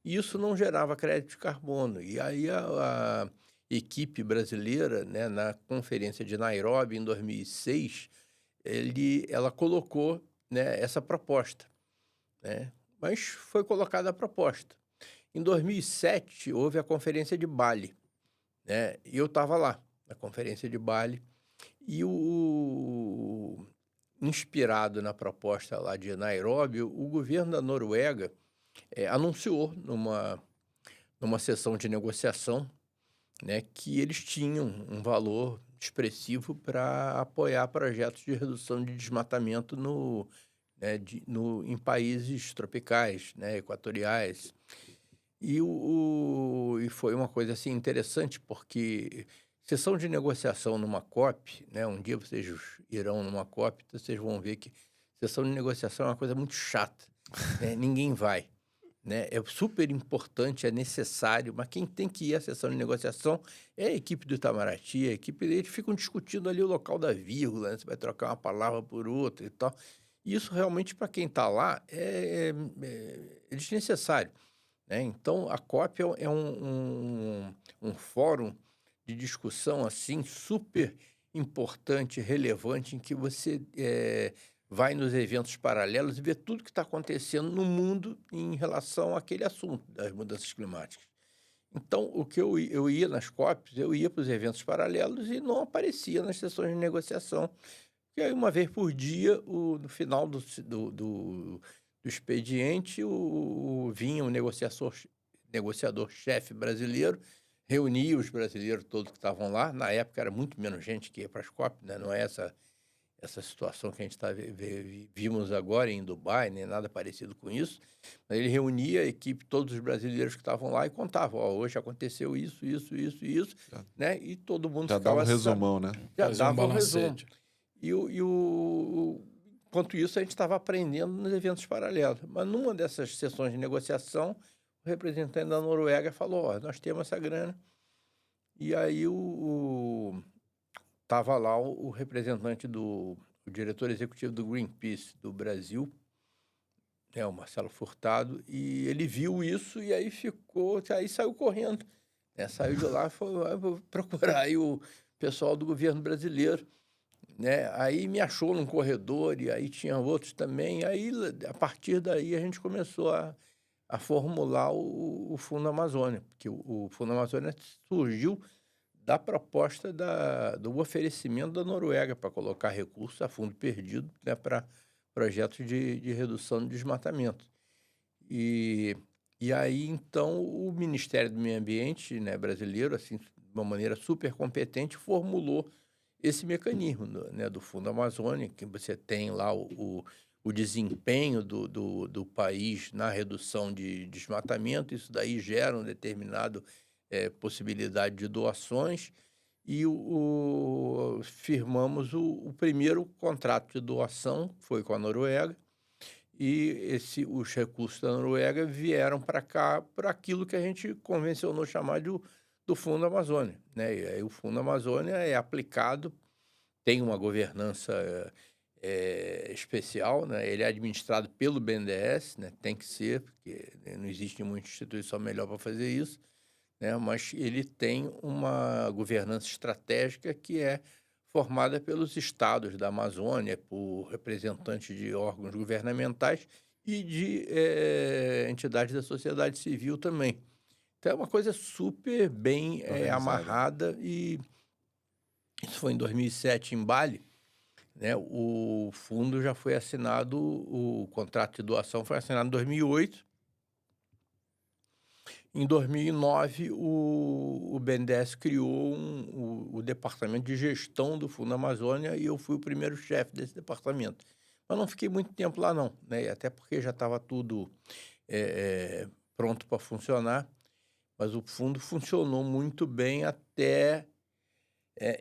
e isso não gerava crédito de carbono. E aí a equipe brasileira, né, na Conferência de Nairobi, em 2006, ela colocou, né, essa proposta, né? Mas foi colocada a proposta. Em 2007, houve a Conferência de Bali, né? E eu estava lá, na Conferência de Bali, e inspirado na proposta lá de Nairobi, o governo da Noruega anunciou numa sessão de negociação, né, que eles tinham um valor expressivo para apoiar projetos de redução de desmatamento em países tropicais, né, equatoriais. E foi uma coisa assim interessante, porque sessão de negociação numa COP, né, um dia vocês irão numa COP, então vocês vão ver que sessão de negociação é uma coisa muito chata, né? Ninguém vai. Né? É super importante, é necessário, mas quem tem que ir à sessão de negociação é a equipe do Itamaraty, eles ficam discutindo ali o local da vírgula, né? Você vai trocar uma palavra por outra e tal. E isso realmente, para quem está lá, é desnecessário, né? Então, a COP é um fórum de discussão assim super importante, relevante, em que você vai nos eventos paralelos e vê tudo que está acontecendo no mundo em relação àquele assunto das mudanças climáticas. Então, o que eu ia nas COPs, eu ia para os eventos paralelos e não aparecia nas sessões de negociação. E aí, uma vez por dia, no final do expediente, vinha um negociador-chefe brasileiro, reunia os brasileiros todos que estavam lá. Na época, era muito menos gente que ia para as COP, né? Não é essa situação que a gente vimos agora em Dubai, nem nada parecido com isso. Ele reunia a equipe, todos os brasileiros que estavam lá e contavam, hoje aconteceu isso, né? E todo mundo já ficava... dava um resumão, né? Já dava um resumo. Enquanto isso, a gente estava aprendendo nos eventos paralelos. Mas numa dessas sessões de negociação, o representante da Noruega falou, nós temos essa grana. E aí estava lá o representante o diretor executivo do Greenpeace do Brasil, o Marcelo Furtado, e ele viu isso e aí saiu correndo, né? Saiu de lá e falou, vou procurar aí o pessoal do governo brasileiro, né? Aí me achou num corredor e aí tinha outros também. Aí, a partir daí, a gente começou a formular o Fundo Amazônia, porque o Fundo Amazônia surgiu da proposta do oferecimento da Noruega para colocar recursos a fundo perdido, né, para projetos de redução do desmatamento. E aí, então, o Ministério do Meio Ambiente, né, brasileiro, assim, de uma maneira super competente, formulou esse mecanismo, né, do Fundo Amazônia, que você tem lá o desempenho do país na redução de desmatamento. Isso daí gera um determinado possibilidade de doações, e firmamos o primeiro contrato de doação, foi com a Noruega, e os recursos da Noruega vieram para cá, para aquilo que a gente convencionou chamar do Fundo Amazônia, né? E aí o Fundo Amazônia é aplicado, tem uma governança especial, né? Ele é administrado pelo BNDES, né? Tem que ser, porque não existe nenhuma instituição melhor para fazer isso, né? Mas ele tem uma governança estratégica que é formada pelos estados da Amazônia, por representantes de órgãos governamentais e de entidades da sociedade civil também. Então, é uma coisa super bem amarrada, e isso foi em 2007, em Bali, né? O fundo já foi assinado, o contrato de doação foi assinado em 2008. Em 2009, o BNDES criou o Departamento de Gestão do Fundo Amazônia, e eu fui o primeiro chefe desse departamento. Mas não fiquei muito tempo lá, não, né? Até porque já estava tudo pronto para funcionar. Mas o fundo funcionou muito bem até,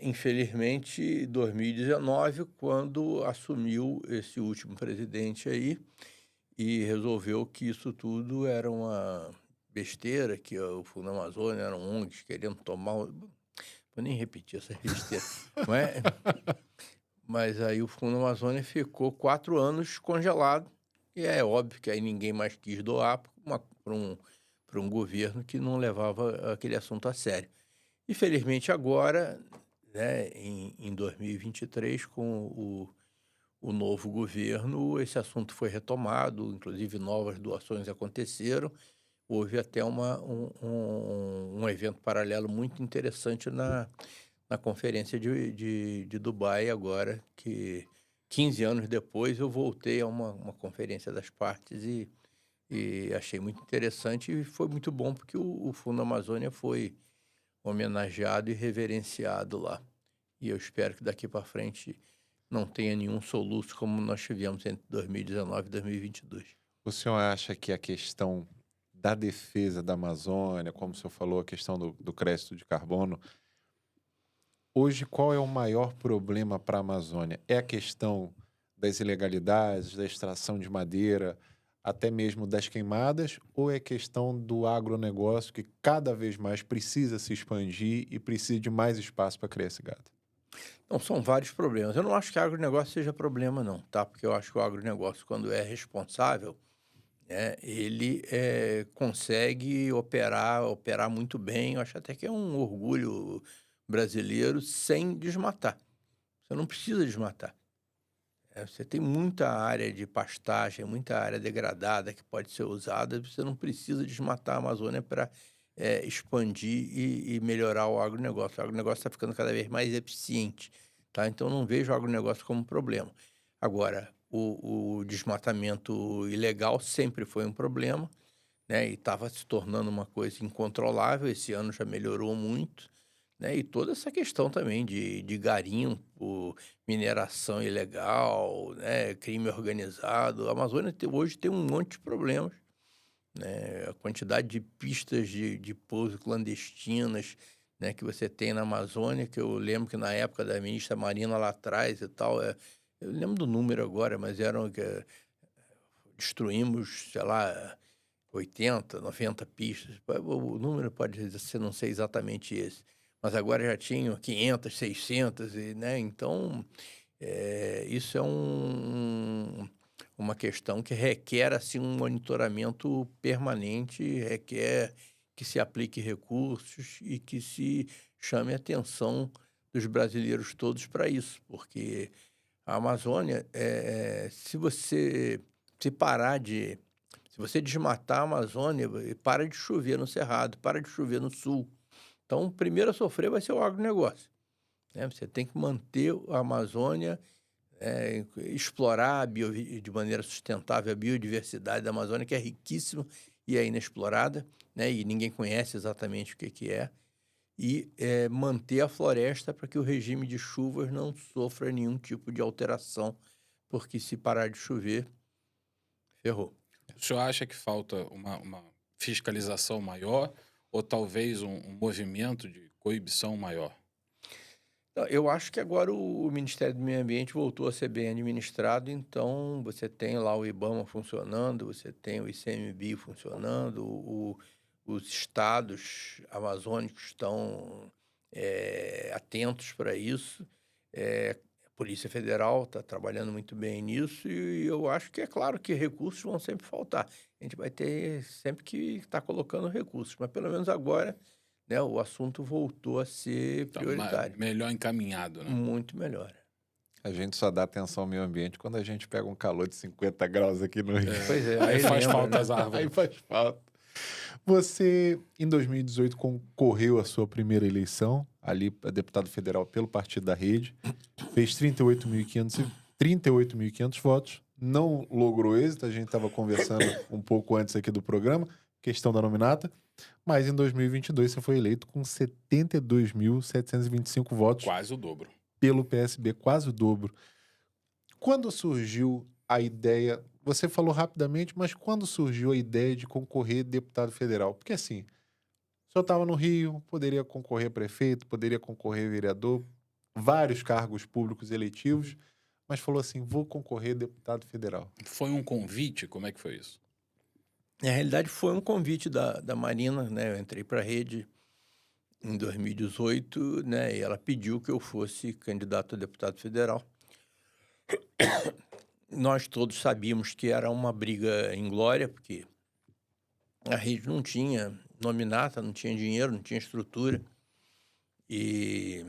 infelizmente, 2019, quando assumiu esse último presidente aí e resolveu que isso tudo era uma besteira, que o Fundo Amazônia eram ONGs querendo tomar... Vou nem repetir essa besteira, não é? Mas aí o Fundo Amazônia ficou 4 anos congelado, e é óbvio que aí ninguém mais quis doar para um governo que não levava aquele assunto a sério. Infelizmente, agora, né, em 2023, com o novo governo, esse assunto foi retomado, inclusive novas doações aconteceram. Houve até um evento paralelo muito interessante na conferência de Dubai agora, que 15 anos depois eu voltei a uma conferência das partes e achei muito interessante, e foi muito bom porque o Fundo Amazônia foi homenageado e reverenciado lá. E eu espero que daqui para frente não tenha nenhum soluço como nós tivemos entre 2019 e 2022. O senhor acha que a questão da defesa da Amazônia, como o senhor falou, a questão do crédito de carbono, hoje qual é o maior problema para a Amazônia? É a questão das ilegalidades, da extração de madeira, até mesmo das queimadas, ou é questão do agronegócio que cada vez mais precisa se expandir e precisa de mais espaço para criar esse gado? Não, são vários problemas. Eu não acho que agronegócio seja problema, não, tá? Porque eu acho que o agronegócio, quando é responsável, né, ele consegue operar muito bem. Eu acho até que é um orgulho brasileiro sem desmatar. Você não precisa desmatar. Você tem muita área de pastagem, muita área degradada que pode ser usada. Você não precisa desmatar a Amazônia para expandir e melhorar o agronegócio. O agronegócio está ficando cada vez mais eficiente, tá? Então, não vejo o agronegócio como problema. Agora, o desmatamento ilegal sempre foi um problema, né? E estava se tornando uma coisa incontrolável. Esse ano já melhorou muito, né? E toda essa questão também de garimpo, mineração ilegal, né? Crime organizado. A Amazônia hoje tem um monte de problemas, né? A quantidade de pistas de pouso clandestinas, né, que você tem na Amazônia, que eu lembro que na época da ministra Marina lá atrás e tal, eu lembro do número agora, mas eram que destruímos, sei lá, 80, 90 pistas. O número pode ser, não sei exatamente esse, mas agora já tinham 500, 600, e, né? Então, isso é uma questão que requer assim um monitoramento permanente, requer que se aplique recursos e que se chame a atenção dos brasileiros todos para isso, porque a Amazônia, se você se você desmatar a Amazônia, para de chover no Cerrado, para de chover no Sul. Então, o primeiro a sofrer vai ser o agronegócio, né? Você tem que manter a Amazônia, explorar de maneira sustentável a biodiversidade da Amazônia, que é riquíssima e é inexplorada, né? E ninguém conhece exatamente o que é. E manter a floresta para que o regime de chuvas não sofra nenhum tipo de alteração, porque se parar de chover, ferrou. O senhor acha que falta uma fiscalização maior ou talvez um movimento de coibição maior? Não, eu acho que agora o Ministério do Meio Ambiente voltou a ser bem administrado, então você tem lá o IBAMA funcionando, você tem o ICMBio funcionando, os estados amazônicos estão atentos para isso, a Polícia Federal está trabalhando muito bem nisso e eu acho que é claro que recursos vão sempre faltar. A gente vai ter sempre que estar colocando recursos, mas pelo menos agora, né, o assunto voltou a ser Tá prioritário. melhor encaminhado, né? Muito melhor. A gente só dá atenção ao meio ambiente quando a gente pega um calor de 50 graus aqui no Rio. Pois é, Aí faz lembra, falta né? as árvores. Aí faz falta. Você, em 2018, concorreu à sua primeira eleição, ali a deputado federal pelo Partido da Rede, fez 38.500 votos, não logrou êxito, a gente estava conversando um pouco antes aqui do programa, questão da nominata, mas em 2022 você foi eleito com 72.725 votos Quase o dobro. pelo PSB, quase o dobro. Quando surgiu a ideia, você falou rapidamente, mas quando surgiu a ideia de concorrer deputado federal? Porque assim, o senhor estava no Rio, poderia concorrer a prefeito, poderia concorrer a vereador, vários cargos públicos eletivos, mas falou assim, vou concorrer a deputado federal. Foi um convite? Como é que foi isso? Na realidade, foi um convite da Marina, né? Eu entrei para a Rede em 2018, né? E ela pediu que eu fosse candidato a deputado federal. Nós todos sabíamos que era uma briga inglória, porque a Rede não tinha nominata, não tinha dinheiro, não tinha estrutura. E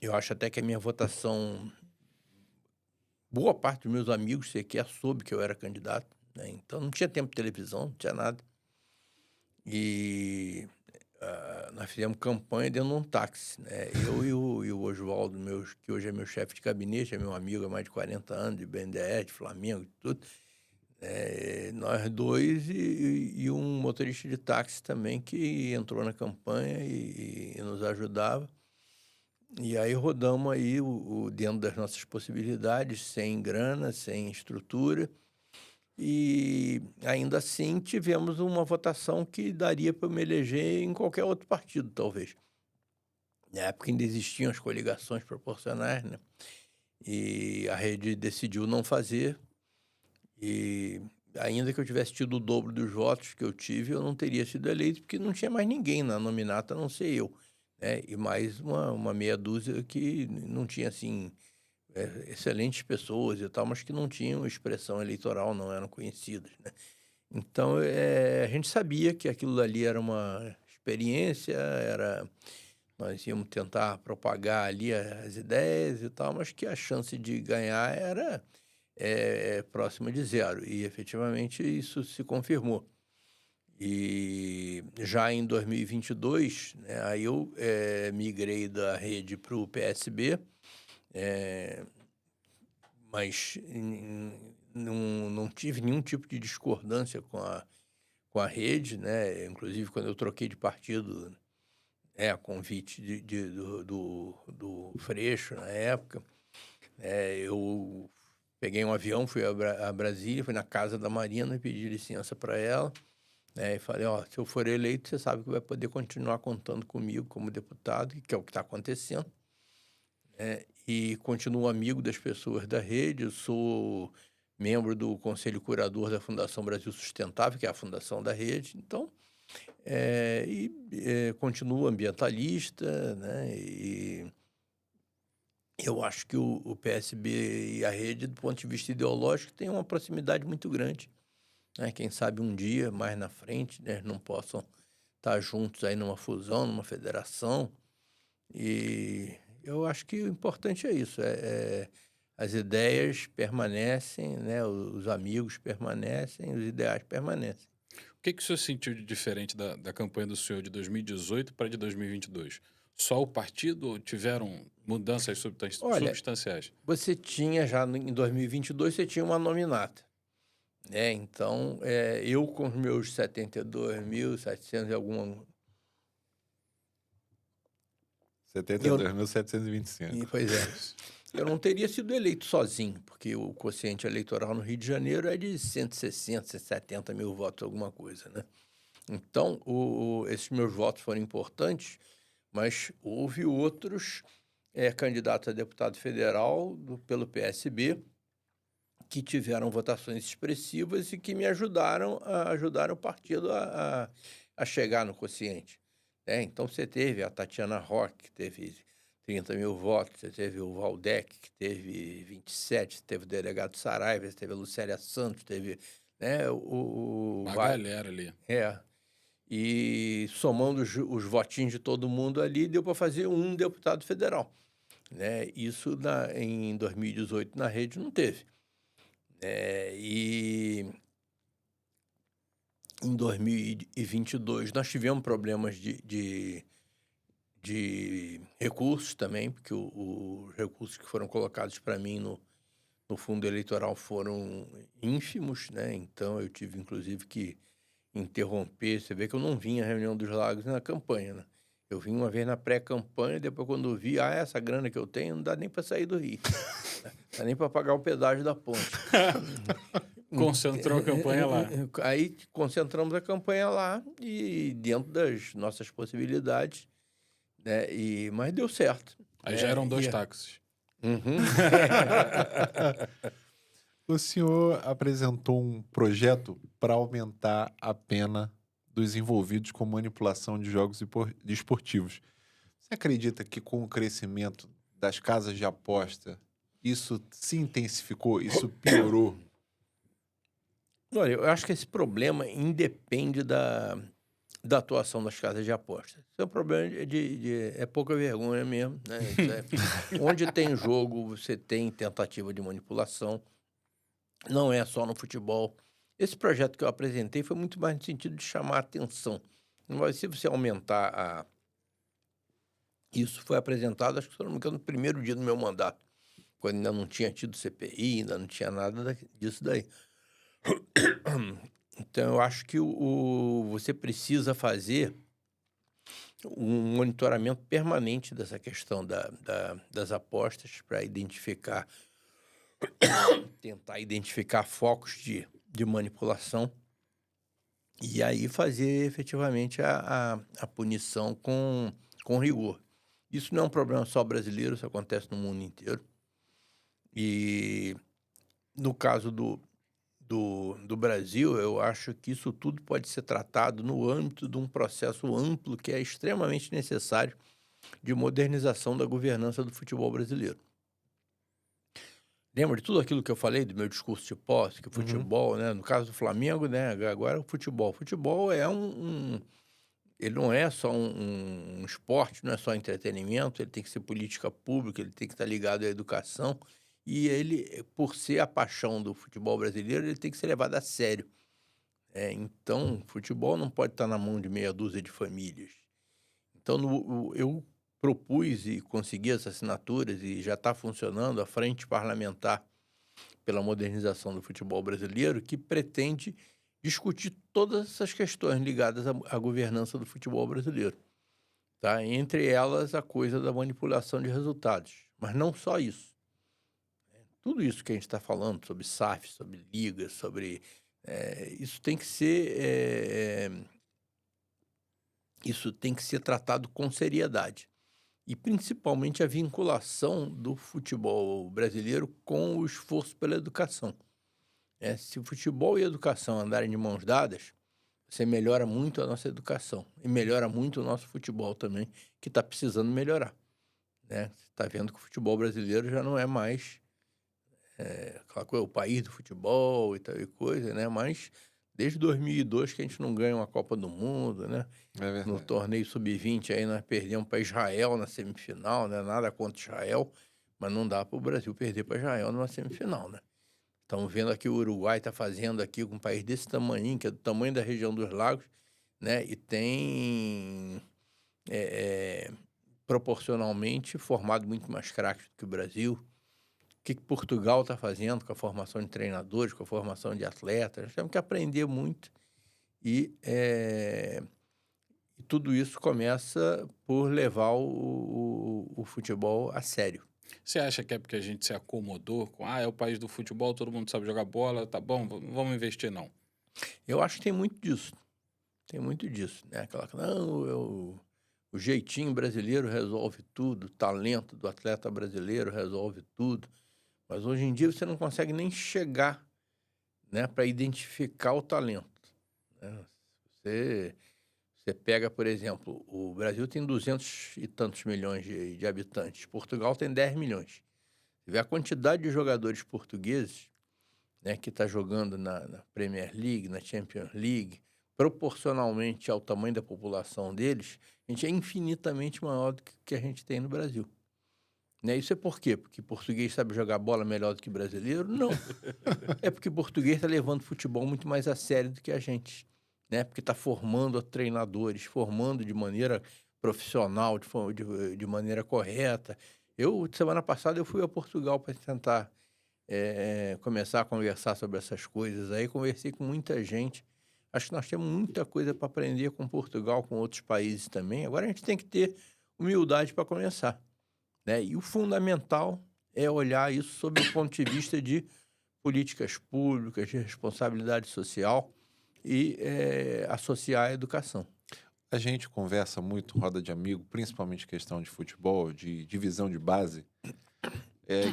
eu acho até que a minha votação, boa parte dos meus amigos sequer soube que eu era candidato, né? Então não tinha tempo de televisão, não tinha nada. E nós fizemos campanha dentro de um táxi, né? Eu e o Oswaldo, que hoje é meu chefe de gabinete, é meu amigo há mais de 40 anos, de BNDES, de Flamengo, de tudo. Nós dois e um motorista de táxi também que entrou na campanha e nos ajudava. E aí rodamos aí dentro das nossas possibilidades, sem grana, sem estrutura. E ainda assim tivemos uma votação que daria para eu me eleger em qualquer outro partido, talvez. Na época ainda existiam as coligações proporcionais, né? E a Rede decidiu não fazer. E ainda que eu tivesse tido o dobro dos votos que eu tive, eu não teria sido eleito, porque não tinha mais ninguém na nominata, a não ser eu. né? E mais uma meia dúzia que não tinha, assim, excelentes pessoas e tal, mas que não tinham expressão eleitoral, não eram conhecidas, né? Então, a gente sabia que aquilo ali era uma experiência, nós íamos tentar propagar ali as ideias e tal, mas que a chance de ganhar era próxima de zero. E, efetivamente, isso se confirmou. E já em 2022, né, aí eu migrei da rede para o PSB, mas não tive nenhum tipo de discordância com a rede, né? Inclusive, quando eu troquei de partido, a convite do Freixo, na época, eu peguei um avião, fui a Brasília, fui na casa da Marina e pedi licença para ela, né? E falei, se eu for eleito, você sabe que vai poder continuar contando comigo como deputado, que é o que está acontecendo. E continuo amigo das pessoas da rede, eu sou membro do Conselho Curador da Fundação Brasil Sustentável, que é a fundação da rede, então, continuo ambientalista, né? E eu acho que o PSB e a rede, do ponto de vista ideológico, tem uma proximidade muito grande, né? Quem sabe um dia, mais na frente, né, não possam estar juntos aí numa fusão, numa federação. E eu acho que o importante é isso, as ideias permanecem, né? Os amigos permanecem, os ideais permanecem. O que o senhor sentiu de diferente da campanha do senhor de 2018 para de 2022? Só o partido ou tiveram mudanças Olha, substanciais? você tinha já em 2022, você tinha uma nominata, né? Então, eu com os meus 72.700 e alguma... 72.725. Pois é. Eu não teria sido eleito sozinho, porque o quociente eleitoral no Rio de Janeiro é de 160, 170 mil votos, alguma coisa, né? Então, esses meus votos foram importantes, mas houve outros candidatos a deputado federal pelo PSB que tiveram votações expressivas e que me ajudaram o partido a chegar no quociente. Então, você teve a Tatiana Roque, que teve 30 mil votos, você teve o Valdec, que teve 27, você teve o delegado Saraiva, você teve a Lucélia Santos, teve, né, Uma galera ali. E somando os votinhos de todo mundo ali, deu para fazer um deputado federal, né? Isso em 2018 na rede não teve. E em 2022 nós tivemos problemas de recursos também, porque os recursos que foram colocados para mim no fundo eleitoral foram ínfimos, né? Então eu tive inclusive que interromper. Você vê que eu não vim à reunião dos Lagos na campanha, né? Eu vim uma vez na pré-campanha, depois quando eu vi, essa grana que eu tenho não dá nem para sair do Rio. Não dá nem para pagar o pedágio da ponte. Concentrou a campanha lá. Aí concentramos a campanha lá e dentro das nossas possibilidades, né? Mas deu certo. Aí já eram 2 táxis. Uhum. O senhor apresentou um projeto para aumentar a pena dos envolvidos com manipulação de jogos esportivos. Você acredita que com o crescimento das casas de aposta, isso se intensificou, isso piorou? Olha, eu acho que esse problema independe da atuação das casas de apostas. Isso é um problema é pouca vergonha mesmo, né? Onde tem jogo, você tem tentativa de manipulação. Não é só no futebol. Esse projeto que eu apresentei foi muito mais no sentido de chamar a atenção. Mas se você aumentar Isso foi apresentado, acho que se não me engano, no primeiro dia do meu mandato, quando ainda não tinha tido CPI, ainda não tinha nada disso daí. Então, eu acho que você precisa fazer um monitoramento permanente dessa questão das apostas para identificar, tentar identificar focos de manipulação e aí fazer efetivamente a punição com rigor. Isso não é um problema só brasileiro, isso acontece no mundo inteiro. E no caso do Brasil, eu acho que isso tudo pode ser tratado no âmbito de um processo amplo que é extremamente necessário de modernização da governança do futebol brasileiro. Lembra de tudo aquilo que eu falei do meu discurso de posse, que o futebol, né, no caso do Flamengo, né, agora o futebol. O futebol é ele não é só um esporte, não é só entretenimento, ele tem que ser política pública, ele tem que estar ligado à educação, e ele, por ser a paixão do futebol brasileiro, ele tem que ser levado a sério. Então, o futebol não pode estar na mão de meia dúzia de famílias. Então, eu propus e consegui as assinaturas e já está funcionando a Frente Parlamentar pela Modernização do Futebol Brasileiro, que pretende discutir todas essas questões ligadas à governança do futebol brasileiro. Tá? Entre elas, a coisa da manipulação de resultados. Mas não só isso. Tudo isso que a gente está falando sobre SAF, sobre ligas, sobre... isso tem que ser... isso tem que ser tratado com seriedade. E, principalmente, a vinculação do futebol brasileiro com o esforço pela educação. Se o futebol e a educação andarem de mãos dadas, você melhora muito a nossa educação. E melhora muito o nosso futebol também, que está precisando melhorar. Você está vendo que o futebol brasileiro já não é mais aquela coisa, o país do futebol e tal e coisa, né? Mas desde 2002 que a gente não ganha uma Copa do Mundo, né? No torneio Sub-20 aí nós perdemos para Israel na semifinal, né? Nada contra Israel, mas não dá para o Brasil perder para Israel numa semifinal, né? Estamos vendo aqui o Uruguai está fazendo aqui com um país desse tamanho, que é do tamanho da região dos lagos, né? E tem proporcionalmente formado muito mais craques do que o Brasil. O que Portugal está fazendo com a formação de treinadores, com a formação de atletas. Nós temos que aprender muito e tudo isso começa por levar o futebol a sério. Você acha que é porque a gente se acomodou com, é o país do futebol, todo mundo sabe jogar bola, tá bom, vamos investir não? Eu acho que tem muito disso. Tem muito disso, né? O jeitinho brasileiro resolve tudo, o talento do atleta brasileiro resolve tudo. Mas hoje em dia você não consegue nem chegar, né, para identificar o talento. Né? Você pega, por exemplo, o Brasil tem 200 e tantos milhões de habitantes, Portugal tem 10 milhões. Você vê a quantidade de jogadores portugueses, né, que está jogando na Premier League, na Champions League, proporcionalmente ao tamanho da população deles, a gente é infinitamente maior do que a gente tem no Brasil. Né? Isso é por quê? Porque português sabe jogar bola melhor do que brasileiro? Não. É porque português está levando futebol muito mais a sério do que a gente. Né? Porque está formando treinadores, formando de maneira profissional, de maneira correta. Semana passada, eu fui a Portugal para tentar começar a conversar sobre essas coisas. Aí conversei com muita gente. Acho que nós temos muita coisa para aprender com Portugal, com outros países também. Agora a gente tem que ter humildade para começar. Né? E o fundamental é olhar isso sob o ponto de vista de políticas públicas, de responsabilidade social e associar a educação. A gente conversa muito, roda de amigo, principalmente questão de futebol, de divisão de base.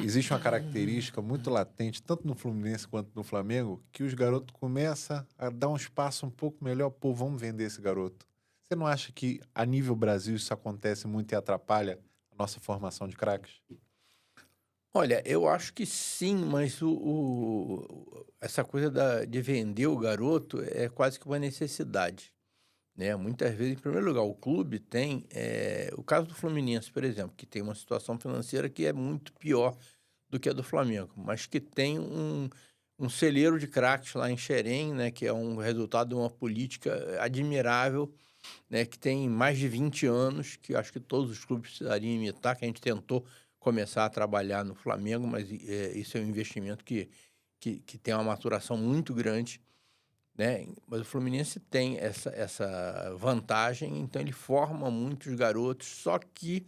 Existe uma característica muito latente, tanto no Fluminense quanto no Flamengo, que os garotos começam a dar um espaço um pouco melhor. Pô, vamos vender esse garoto. Você não acha que, a nível Brasil, isso acontece muito e atrapalha a nossa formação de craques? Olha, eu acho que sim, mas essa coisa de vender o garoto é quase que uma necessidade. Né? Muitas vezes, em primeiro lugar, o clube tem... o caso do Fluminense, por exemplo, que tem uma situação financeira que é muito pior do que a do Flamengo, mas que tem um celeiro de craques lá em Xerém, né? Que é um resultado de uma política admirável, né? Que tem mais de 20 anos, que acho que todos os clubes precisariam imitar, que a gente tentou começar a trabalhar no Flamengo, mas isso é um investimento que tem uma maturação muito grande. Né? Mas o Fluminense tem essa vantagem, então ele forma muitos garotos, só que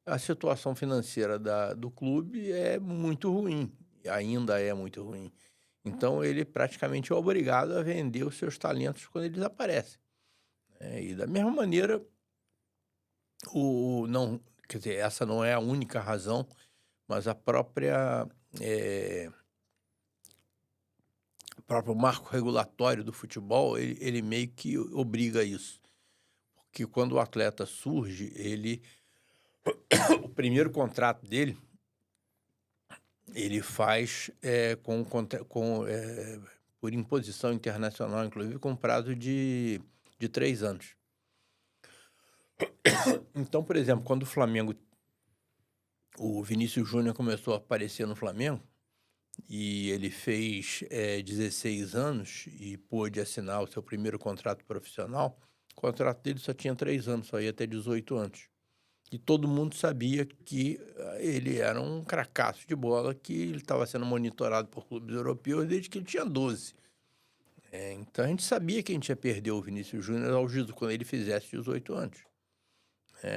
a situação financeira do clube é muito ruim, ainda é muito ruim. Então ele praticamente é obrigado a vender os seus talentos quando eles aparecem. E da mesma maneira, quer dizer, essa não é a única razão, mas o próprio marco regulatório do futebol, ele meio que obriga a isso. Porque quando o atleta surge, ele o primeiro contrato dele, ele faz por imposição internacional, inclusive, com prazo de 3 anos. Então, por exemplo, quando o Vinícius Júnior começou a aparecer no Flamengo, e ele fez 16 anos e pôde assinar o seu primeiro contrato profissional, o contrato dele só tinha 3 anos, só ia até 18 anos. E todo mundo sabia que ele era um cracaço de bola, que ele estava sendo monitorado por clubes europeus desde que ele tinha 12. Então a gente sabia que a gente ia perder o Vinícius Júnior quando ele fizesse 18 anos.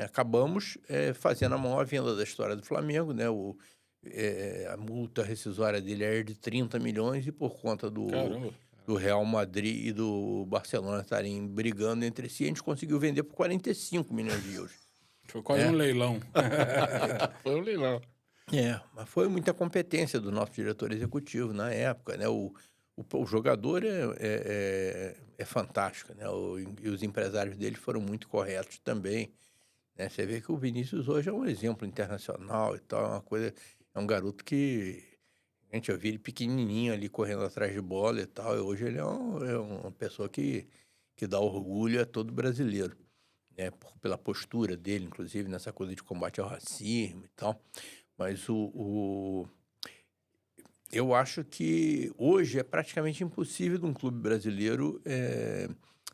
Acabamos fazendo a maior venda da história do Flamengo, né? A multa rescisória dele era de 30 milhões e por conta do Real Madrid e do Barcelona estarem brigando entre si, a gente conseguiu vender por 45 milhões de euros. Foi quase um leilão. Foi um leilão. Mas foi muita competência do nosso diretor executivo na época, né? O jogador é fantástico, né? E os empresários dele foram muito corretos também, né? Você vê que o Vinícius hoje é um exemplo internacional e tal, é um garoto que eu vi ele pequenininho ali correndo atrás de bola e tal, e hoje ele é uma pessoa que dá orgulho a todo brasileiro, né? Pela postura dele, inclusive, nessa coisa de combate ao racismo e tal. Mas eu acho que hoje é praticamente impossível de um clube brasileiro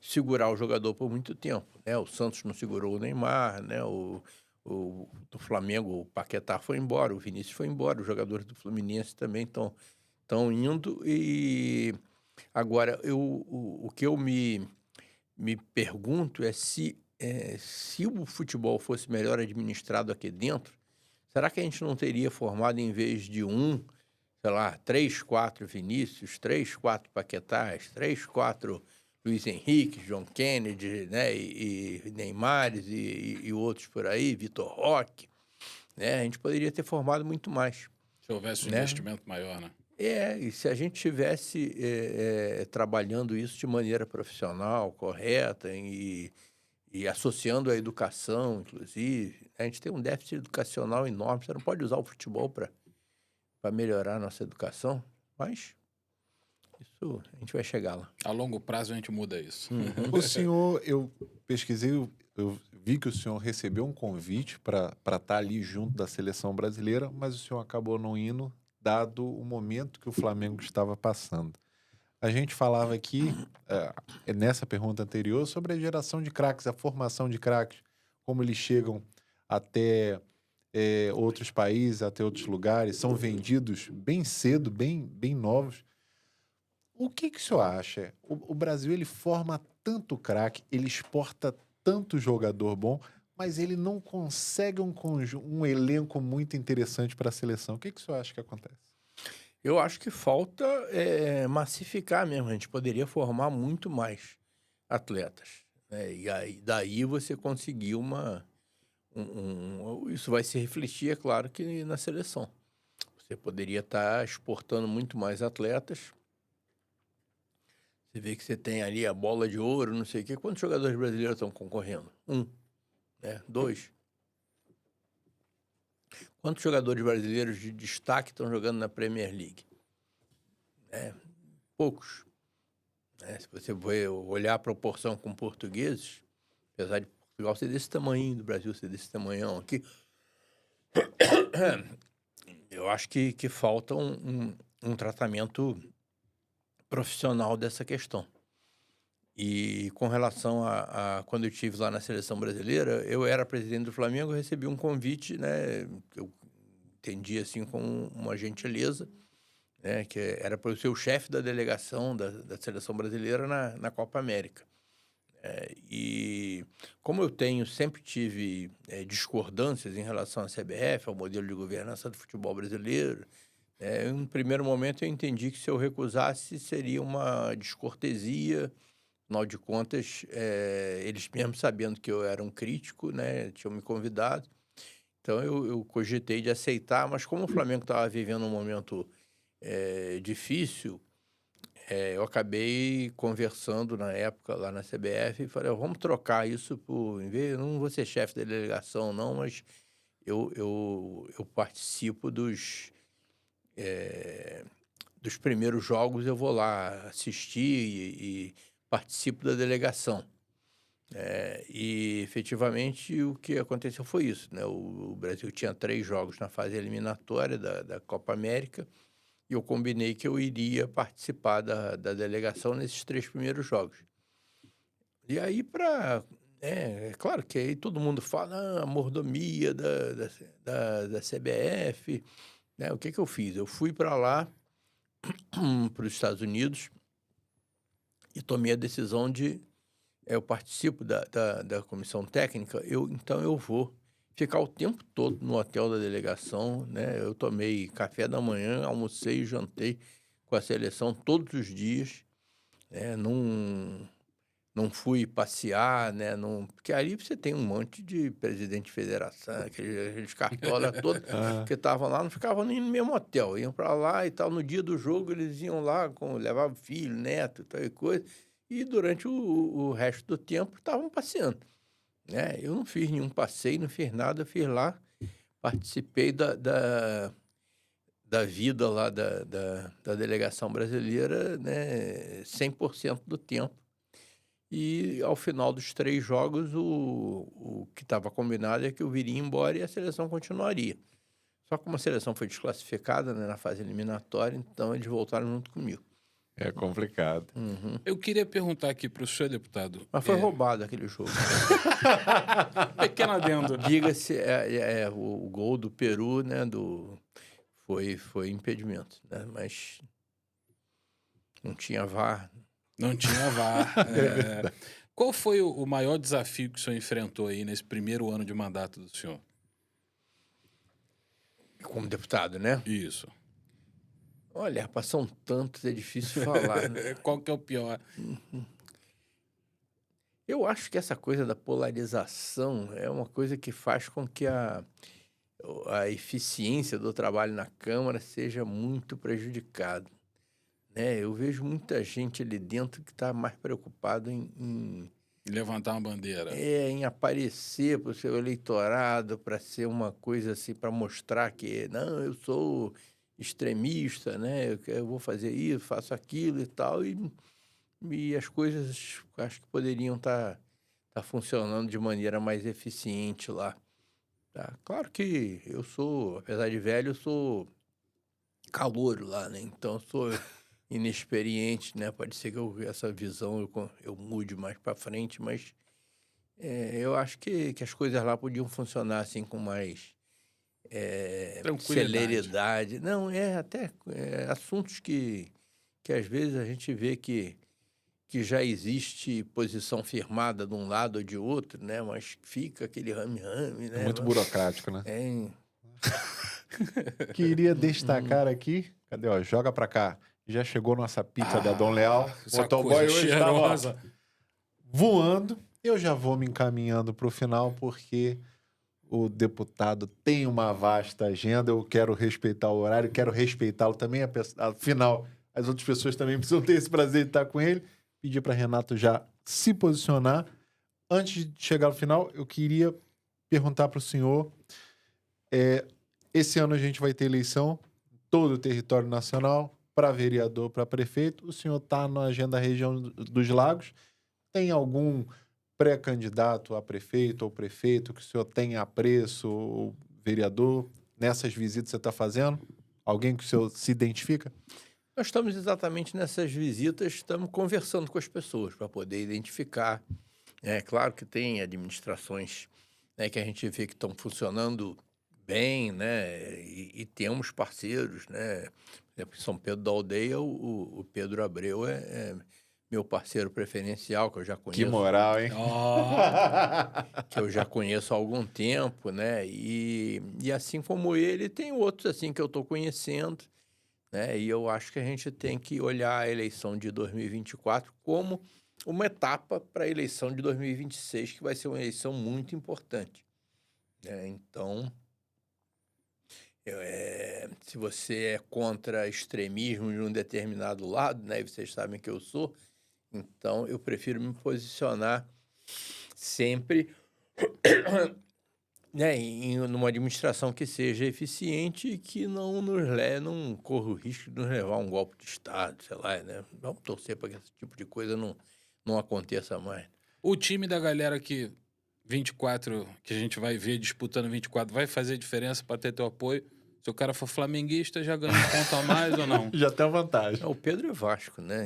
segurar o jogador por muito tempo, né? O Santos não segurou o Neymar, né? Do Flamengo, o Paquetá foi embora, o Vinícius foi embora, os jogadores do Fluminense também estão indo. E agora, o que eu me pergunto é se o futebol fosse melhor administrado aqui dentro, será que a gente não teria formado, em vez de sei lá, 3, 4 Vinícius, 3, 4 Paquetás, 3, 4 Luiz Henrique, John Kennedy, né, e Neymares e outros por aí, Vitor Roque, né? A gente poderia ter formado muito mais. Se houvesse um investimento maior, né? E se a gente estivesse trabalhando isso de maneira profissional, correta, e associando a educação, inclusive, a gente tem um déficit educacional enorme. Você não pode usar o futebol para melhorar a nossa educação, mas isso a gente vai chegar lá. A longo prazo a gente muda isso. O senhor, eu pesquisei, eu vi que o senhor recebeu um convite para estar ali junto da seleção brasileira, mas o senhor acabou não indo, dado o momento que o Flamengo estava passando. A gente falava aqui, nessa pergunta anterior, sobre a geração de craques, a formação de craques, como eles chegam até outros países, até outros lugares, são vendidos bem cedo, bem novos. O que o senhor acha? O Brasil, ele forma tanto craque, ele exporta tanto jogador bom, mas ele não consegue um elenco muito interessante para a seleção. O que o senhor acha que acontece? Eu acho que falta massificar mesmo. A gente poderia formar muito mais atletas, né? E aí, daí você conseguir isso vai se refletir, é claro, que na seleção. Você poderia estar exportando muito mais atletas. Você vê que você tem ali a bola de ouro, não sei o quê. Quantos jogadores brasileiros estão concorrendo? 1, né? 2. Quantos jogadores brasileiros de destaque estão jogando na Premier League? Poucos. Se você olhar a proporção com portugueses, apesar de Portugal ser desse tamanho, do Brasil ser desse tamanhão aqui, eu acho que falta um tratamento profissional dessa questão. E com relação a quando eu estive lá na seleção brasileira, eu era presidente do Flamengo, eu recebi um convite, né, que eu entendi assim como uma gentileza, né, que era para eu ser o chefe da delegação da seleção brasileira na Copa América. E como eu sempre tive discordâncias em relação à CBF, ao modelo de governança do futebol brasileiro, em um primeiro momento eu entendi que se eu recusasse seria uma descortesia. Afinal de contas, eles mesmo sabendo que eu era um crítico, né, tinham me convidado. Então eu cogitei de aceitar, mas como o Flamengo estava vivendo um momento difícil, eu acabei conversando na época lá na CBF e falei, vamos trocar isso eu não vou ser chefe da delegação não, mas eu participo dos primeiros jogos, eu vou lá assistir e participo da delegação. E, efetivamente, o que aconteceu foi isso, né? O Brasil tinha 3 jogos na fase eliminatória da Copa América e eu combinei que eu iria participar da delegação nesses 3 primeiros jogos. E aí, é claro que aí todo mundo fala a mordomia da CBF, né? O que eu fiz? Eu fui para lá, para os Estados Unidos, e tomei a decisão de... eu participo da comissão técnica, então eu vou ficar o tempo todo no hotel da delegação, né? Eu tomei café da manhã, almocei e jantei com a seleção todos os dias, né? Não fui passear, né? Porque ali você tem um monte de presidente de federação, aqueles cartola todos que estavam lá, não ficavam nem no mesmo hotel, iam para lá e tal. No dia do jogo eles iam lá, levavam filho, neto e tal e coisa, e durante o resto do tempo estavam passeando, né? Eu não fiz nenhum passeio, não fiz nada, fiz lá, participei da vida lá da delegação brasileira, né? 100% do tempo. E ao final dos 3 jogos, o que estava combinado é que eu viria embora e a seleção continuaria. Só que como a seleção foi desclassificada, né, na fase eliminatória, então eles voltaram junto comigo. É complicado. Eu queria perguntar aqui para o senhor, deputado. Mas foi roubado aquele jogo. Pequeno adendo. Diga-se, o gol do Peru, né, foi impedimento, né, mas não tinha VAR. Não tinha VAR. Qual foi o maior desafio que o senhor enfrentou aí nesse primeiro ano de mandato do senhor? Como deputado, né? Isso. Olha, rapaz, são tantos, é difícil falar, né? Qual que é o pior? Eu acho que essa coisa da polarização é uma coisa que faz com que a eficiência do trabalho na Câmara seja muito prejudicada, né? Eu vejo muita gente ali dentro que está mais preocupado em levantar uma bandeira. em aparecer para o seu eleitorado, para ser uma coisa assim, para mostrar que, não, eu sou extremista, né? Eu vou fazer isso, faço aquilo e tal, e as coisas acho que poderiam estar funcionando de maneira mais eficiente lá. Tá? Claro que eu sou, apesar de velho, eu sou calouro lá, né? Então eu sou inexperiente, né? Pode ser que essa visão eu mude mais para frente, mas eu acho que as coisas lá podiam funcionar assim com mais celeridade. Não, até assuntos que às vezes a gente vê que já existe posição firmada de um lado ou de outro, né? Mas fica aquele rame-rame, né? Muito burocrático, né? Queria destacar aqui, cadê, ó, joga pra cá. Já chegou nossa pizza da Dom Leal. Essa Motoboy coisa hoje estava cheirosa. voando. Eu já vou me encaminhando para o final, porque o deputado tem uma vasta agenda. Eu quero respeitar o horário, quero respeitá-lo também. Afinal, as outras pessoas também precisam ter esse prazer de estar com ele. Pedir para Renato já se posicionar. Antes de chegar ao final, eu queria perguntar para o senhor. Esse ano a gente vai ter eleição em todo o território nacional, para vereador, para prefeito. O senhor está na agenda da região dos Lagos. Tem algum pré-candidato a prefeito ou prefeito que o senhor tenha apreço, ou vereador, nessas visitas que você está fazendo? Alguém que o senhor se identifica? Nós estamos exatamente nessas visitas, estamos conversando com as pessoas para poder identificar. É claro que tem administrações, né, que a gente vê que estão funcionando bem, né, e temos parceiros, né. Por exemplo, em São Pedro da Aldeia, o Pedro Abreu é meu parceiro preferencial, que eu já conheço. Que moral, hein? Que eu já conheço há algum tempo, né? E assim como ele, tem outros assim que eu estou conhecendo, né? E eu acho que a gente tem que olhar a eleição de 2024 como uma etapa para a eleição de 2026, que vai ser uma eleição muito importante, né? Então, se você é contra extremismo de um determinado lado, né? E vocês sabem que eu sou, então eu prefiro me posicionar sempre numa administração que seja eficiente e que não corra o risco de nos levar a um golpe de Estado, sei lá, né? Vamos torcer para que esse tipo de coisa não aconteça mais. O time da galera que 24, que a gente vai ver disputando 24, vai fazer diferença para ter teu apoio? Se o cara for flamenguista, já ganha um ponto a mais ou não? Já tem a vantagem. O Pedro é Vasco, né?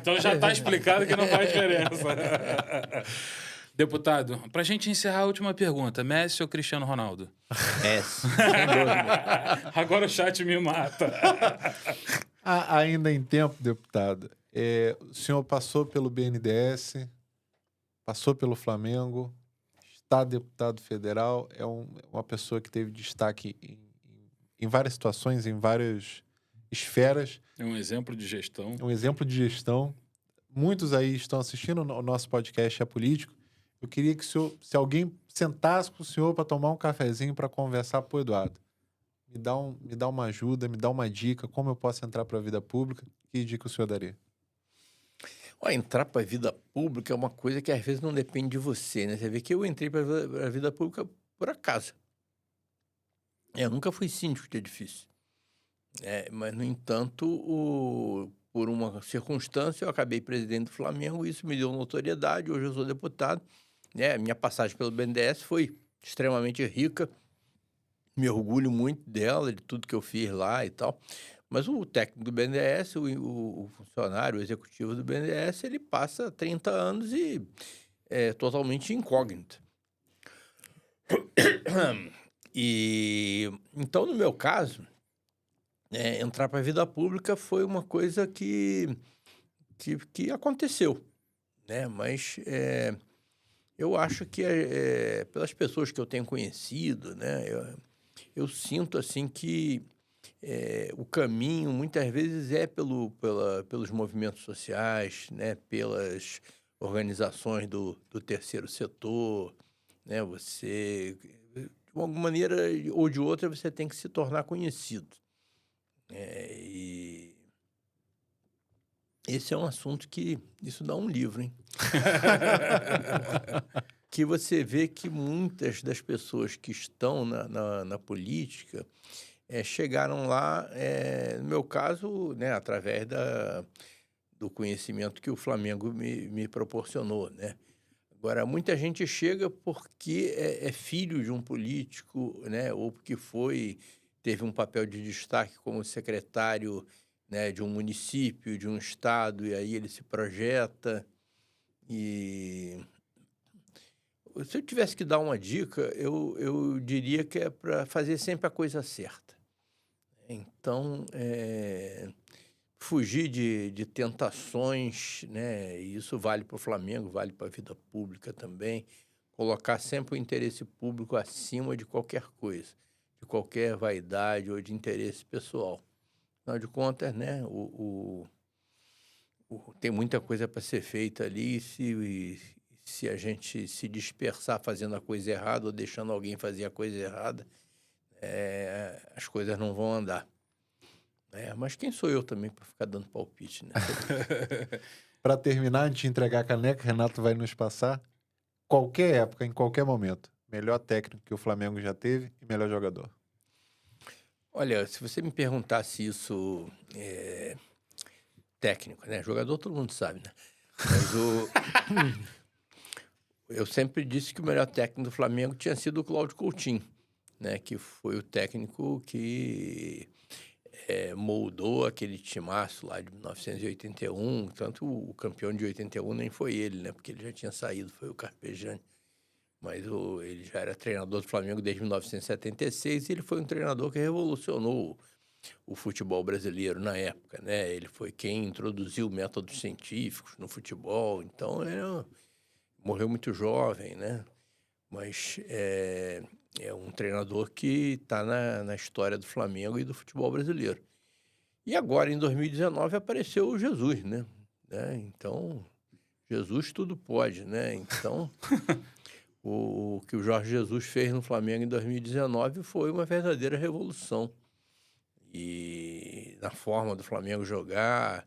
Então já tá explicado que não faz diferença. Deputado, pra gente encerrar a última pergunta, Messi ou Cristiano Ronaldo? Messi, sem dúvida. Agora o chat me mata. Ainda em tempo, deputado, o senhor passou pelo BNDES, passou pelo Flamengo, está deputado federal, é uma pessoa que teve destaque em várias situações, em várias esferas. É um exemplo de gestão. Um exemplo de gestão. Muitos aí estão assistindo o nosso podcast É Político. Eu queria que o senhor, se alguém sentasse com o senhor para tomar um cafezinho para conversar, pô, Eduardo, me dá uma ajuda, me dá uma dica, como eu posso entrar para a vida pública, que dica o senhor daria? Entrar para a vida pública é uma coisa que às vezes não depende de você, né? Você vê que eu entrei para a vida pública por acaso. Eu nunca fui síndico de edifício. Mas, no entanto, por uma circunstância, eu acabei presidente do Flamengo, isso me deu notoriedade, hoje eu sou deputado. Minha passagem pelo BNDES foi extremamente rica, me orgulho muito dela, de tudo que eu fiz lá e tal. Mas o técnico do BNDES, o funcionário, o executivo do BNDES, ele passa 30 anos e é totalmente incógnito. E então, no meu caso, entrar para a vida pública foi uma coisa que aconteceu, né? Mas eu acho que pelas pessoas que eu tenho conhecido, né, eu sinto assim que o caminho muitas vezes é pelos movimentos sociais, né, pelas organizações do terceiro setor, né? Você, de alguma maneira ou de outra, você tem que se tornar conhecido. E esse é um assunto que isso dá um livro, hein? Que você vê que muitas das pessoas que estão na política chegaram lá, no meu caso, né, através do conhecimento que o Flamengo me proporcionou, né? Agora, muita gente chega porque é filho de um político, né, ou porque teve um papel de destaque como secretário, né, de um município, de um estado, e aí ele se projeta. E se eu tivesse que dar uma dica, eu diria que é para fazer sempre a coisa certa. Então, fugir de tentações, né? E isso vale para o Flamengo, vale para a vida pública também. Colocar sempre o interesse público acima de qualquer coisa, de qualquer vaidade ou de interesse pessoal. Afinal de contas, né, tem muita coisa para ser feita ali, e se a gente se dispersar fazendo a coisa errada ou deixando alguém fazer a coisa errada, as coisas não vão andar. Mas quem sou eu também para ficar dando palpite, né? Para terminar, antes de entregar a caneca, Renato vai nos passar qualquer época, em qualquer momento. Melhor técnico que o Flamengo já teve e melhor jogador. Olha, se você me perguntasse isso, técnico, né? Jogador todo mundo sabe, né? Mas eu sempre disse que o melhor técnico do Flamengo tinha sido o Cláudio Coutinho, né? Que foi o técnico que moldou aquele timaço lá de 1981. Tanto o campeão de 81 nem foi ele, né? Porque ele já tinha saído, foi o Carpegiani. Mas ele já era treinador do Flamengo desde 1976 e ele foi um treinador que revolucionou o futebol brasileiro na época, né? Ele foi quem introduziu métodos científicos no futebol. Então, morreu muito jovem, né? Mas é um treinador que está na história do Flamengo e do futebol brasileiro. E agora, em 2019, apareceu o Jesus, né? Então, Jesus tudo pode, né? Então... O que o Jorge Jesus fez no Flamengo em 2019 foi uma verdadeira revolução. E na forma do Flamengo jogar,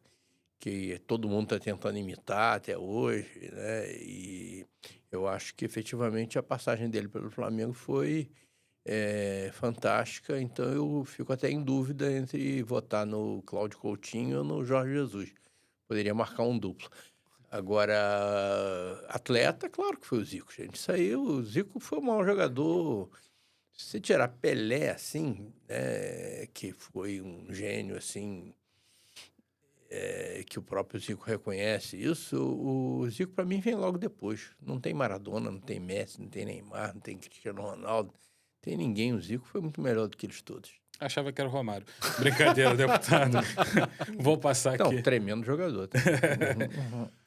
que todo mundo está tentando imitar até hoje, né? E eu acho que efetivamente a passagem dele pelo Flamengo foi fantástica, então eu fico até em dúvida entre votar no Cláudio Coutinho ou no Jorge Jesus. Poderia marcar um duplo. Agora, atleta, claro que foi o Zico, gente. Isso aí, o Zico foi um mau jogador. Se você tirar Pelé, assim, que foi um gênio, assim, que o próprio Zico reconhece isso, o Zico, para mim, vem logo depois. Não tem Maradona, não tem Messi, não tem Neymar, não tem Cristiano Ronaldo, não tem ninguém. O Zico foi muito melhor do que eles todos. Achava que era o Romário. Brincadeira, deputado. Vou passar aqui. Não, tremendo jogador.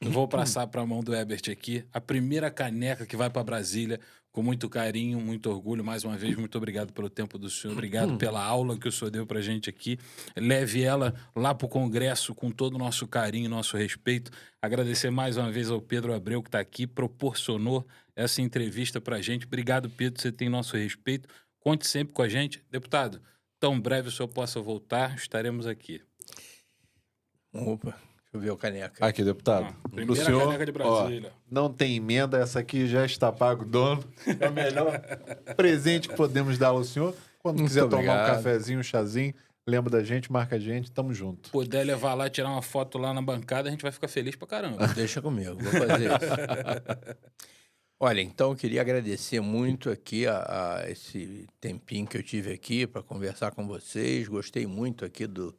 Vou passar para a mão do Herbert aqui. A primeira caneca que vai para Brasília, com muito carinho, muito orgulho. Mais uma vez, muito obrigado pelo tempo do senhor. Obrigado pela aula que o senhor deu para a gente aqui. Leve ela lá para o Congresso com todo o nosso carinho, nosso respeito. Agradecer mais uma vez ao Pedro Abreu, que está aqui, proporcionou essa entrevista para a gente. Obrigado, Pedro, você tem nosso respeito. Conte sempre com a gente. Deputado, tão breve o senhor possa voltar, estaremos aqui. Opa, deixa eu ver o caneca. Aqui, deputado. Primeira Pro senhor, caneca de Brasília. Não tem emenda, essa aqui já está pago, dono. É o melhor presente que podemos dar ao senhor. Quando Muito quiser tomar obrigado. um cafezinho, um chazinho, lembra da gente, marca a gente, tamo junto. Puder levar lá, tirar uma foto lá na bancada, a gente vai ficar feliz pra caramba. Deixa comigo, vou fazer isso. Olha, então eu queria agradecer muito aqui a esse tempinho que eu tive aqui para conversar com vocês. Gostei muito aqui do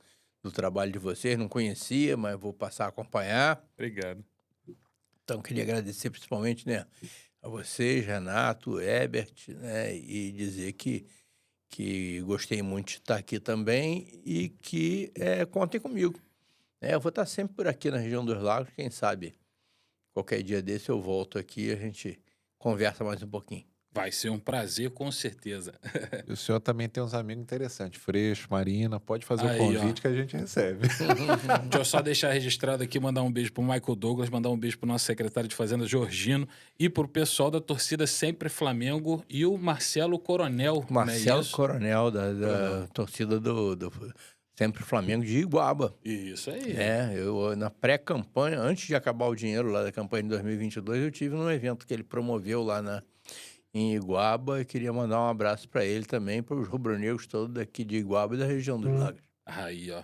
trabalho de vocês. Não conhecia, mas vou passar a acompanhar. Obrigado. Então, queria agradecer principalmente, né, a vocês, Renato, Herbert, né, e dizer que gostei muito de estar aqui também e que contem comigo. Eu vou estar sempre por aqui na região dos Lagos, quem sabe qualquer dia desse eu volto aqui e a gente conversa mais um pouquinho. Vai ser um prazer, com certeza. E o senhor também tem uns amigos interessantes, Freixo, Marina, pode fazer Aí, o convite que a gente recebe. Deixa eu só deixar registrado aqui, mandar um beijo pro Michael Douglas, mandar um beijo pro nosso secretário de Fazenda, Georgino, e pro pessoal da torcida Sempre Flamengo e o Marcelo Coronel. Marcelo não é isso? Coronel, da torcida do Sempre Flamengo de Iguaba. Isso aí. Eu na pré-campanha, antes de acabar o dinheiro lá da campanha de 2022, eu tive num evento que ele promoveu lá em Iguaba e queria mandar um abraço para ele também, para os rubro-negros todos daqui de Iguaba e da região dos Lagos. Aí, ó.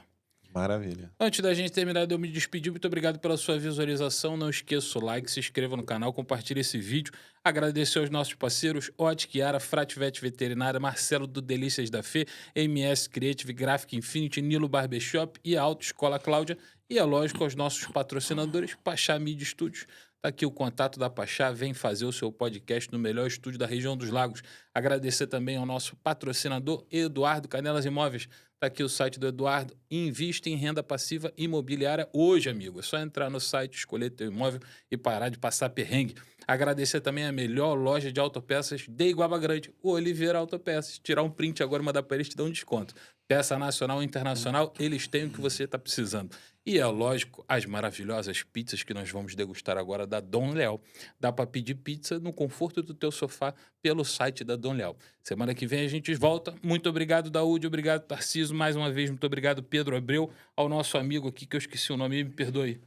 Maravilha. Antes da gente terminar de eu me despedir, muito obrigado pela sua visualização. Não esqueça o like, se inscreva no canal, compartilhe esse vídeo. Agradecer aos nossos parceiros, Otkiara, Fratvet Veterinária, Marcelo do Delícias da Fê, MS Creative, Graphic Infinity, Nilo Barbershop e a Autoescola Cláudia. E é lógico aos nossos patrocinadores, Pachá Media Studios. Tá aqui o contato da Pachá, vem fazer o seu podcast no melhor estúdio da região dos Lagos. Agradecer também ao nosso patrocinador, Eduardo Canelas Imóveis. Tá aqui o site do Eduardo. Invista em renda passiva imobiliária hoje, amigo. É só entrar no site, escolher teu imóvel e parar de passar perrengue. Agradecer também a melhor loja de autopeças de Iguaba Grande, o Oliveira Autopeças. Tirar um print agora e mandar para eles te dar um desconto. Peça nacional e internacional, eles têm o que você está precisando. E é lógico, as maravilhosas pizzas que nós vamos degustar agora da Dom Léo. Dá para pedir pizza no conforto do teu sofá pelo site da Dom Léo. Semana que vem a gente volta. Muito obrigado, Daúde. Obrigado, Tarcísio. Mais uma vez, muito obrigado, Pedro Abreu. Ao nosso amigo aqui, que eu esqueci o nome, me perdoe.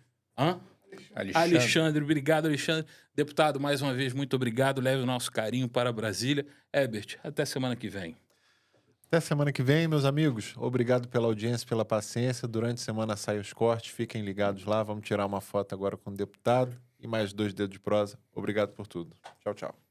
Alexandre. Obrigado, Alexandre. Deputado, mais uma vez, muito obrigado. Leve o nosso carinho para Brasília. Herbert, até semana que vem. Até semana que vem, meus amigos. Obrigado pela audiência, pela paciência. Durante a semana saem os cortes. Fiquem ligados lá. Vamos tirar uma foto agora com o deputado. E mais 2 dedos de prosa. Obrigado por tudo. Tchau, tchau.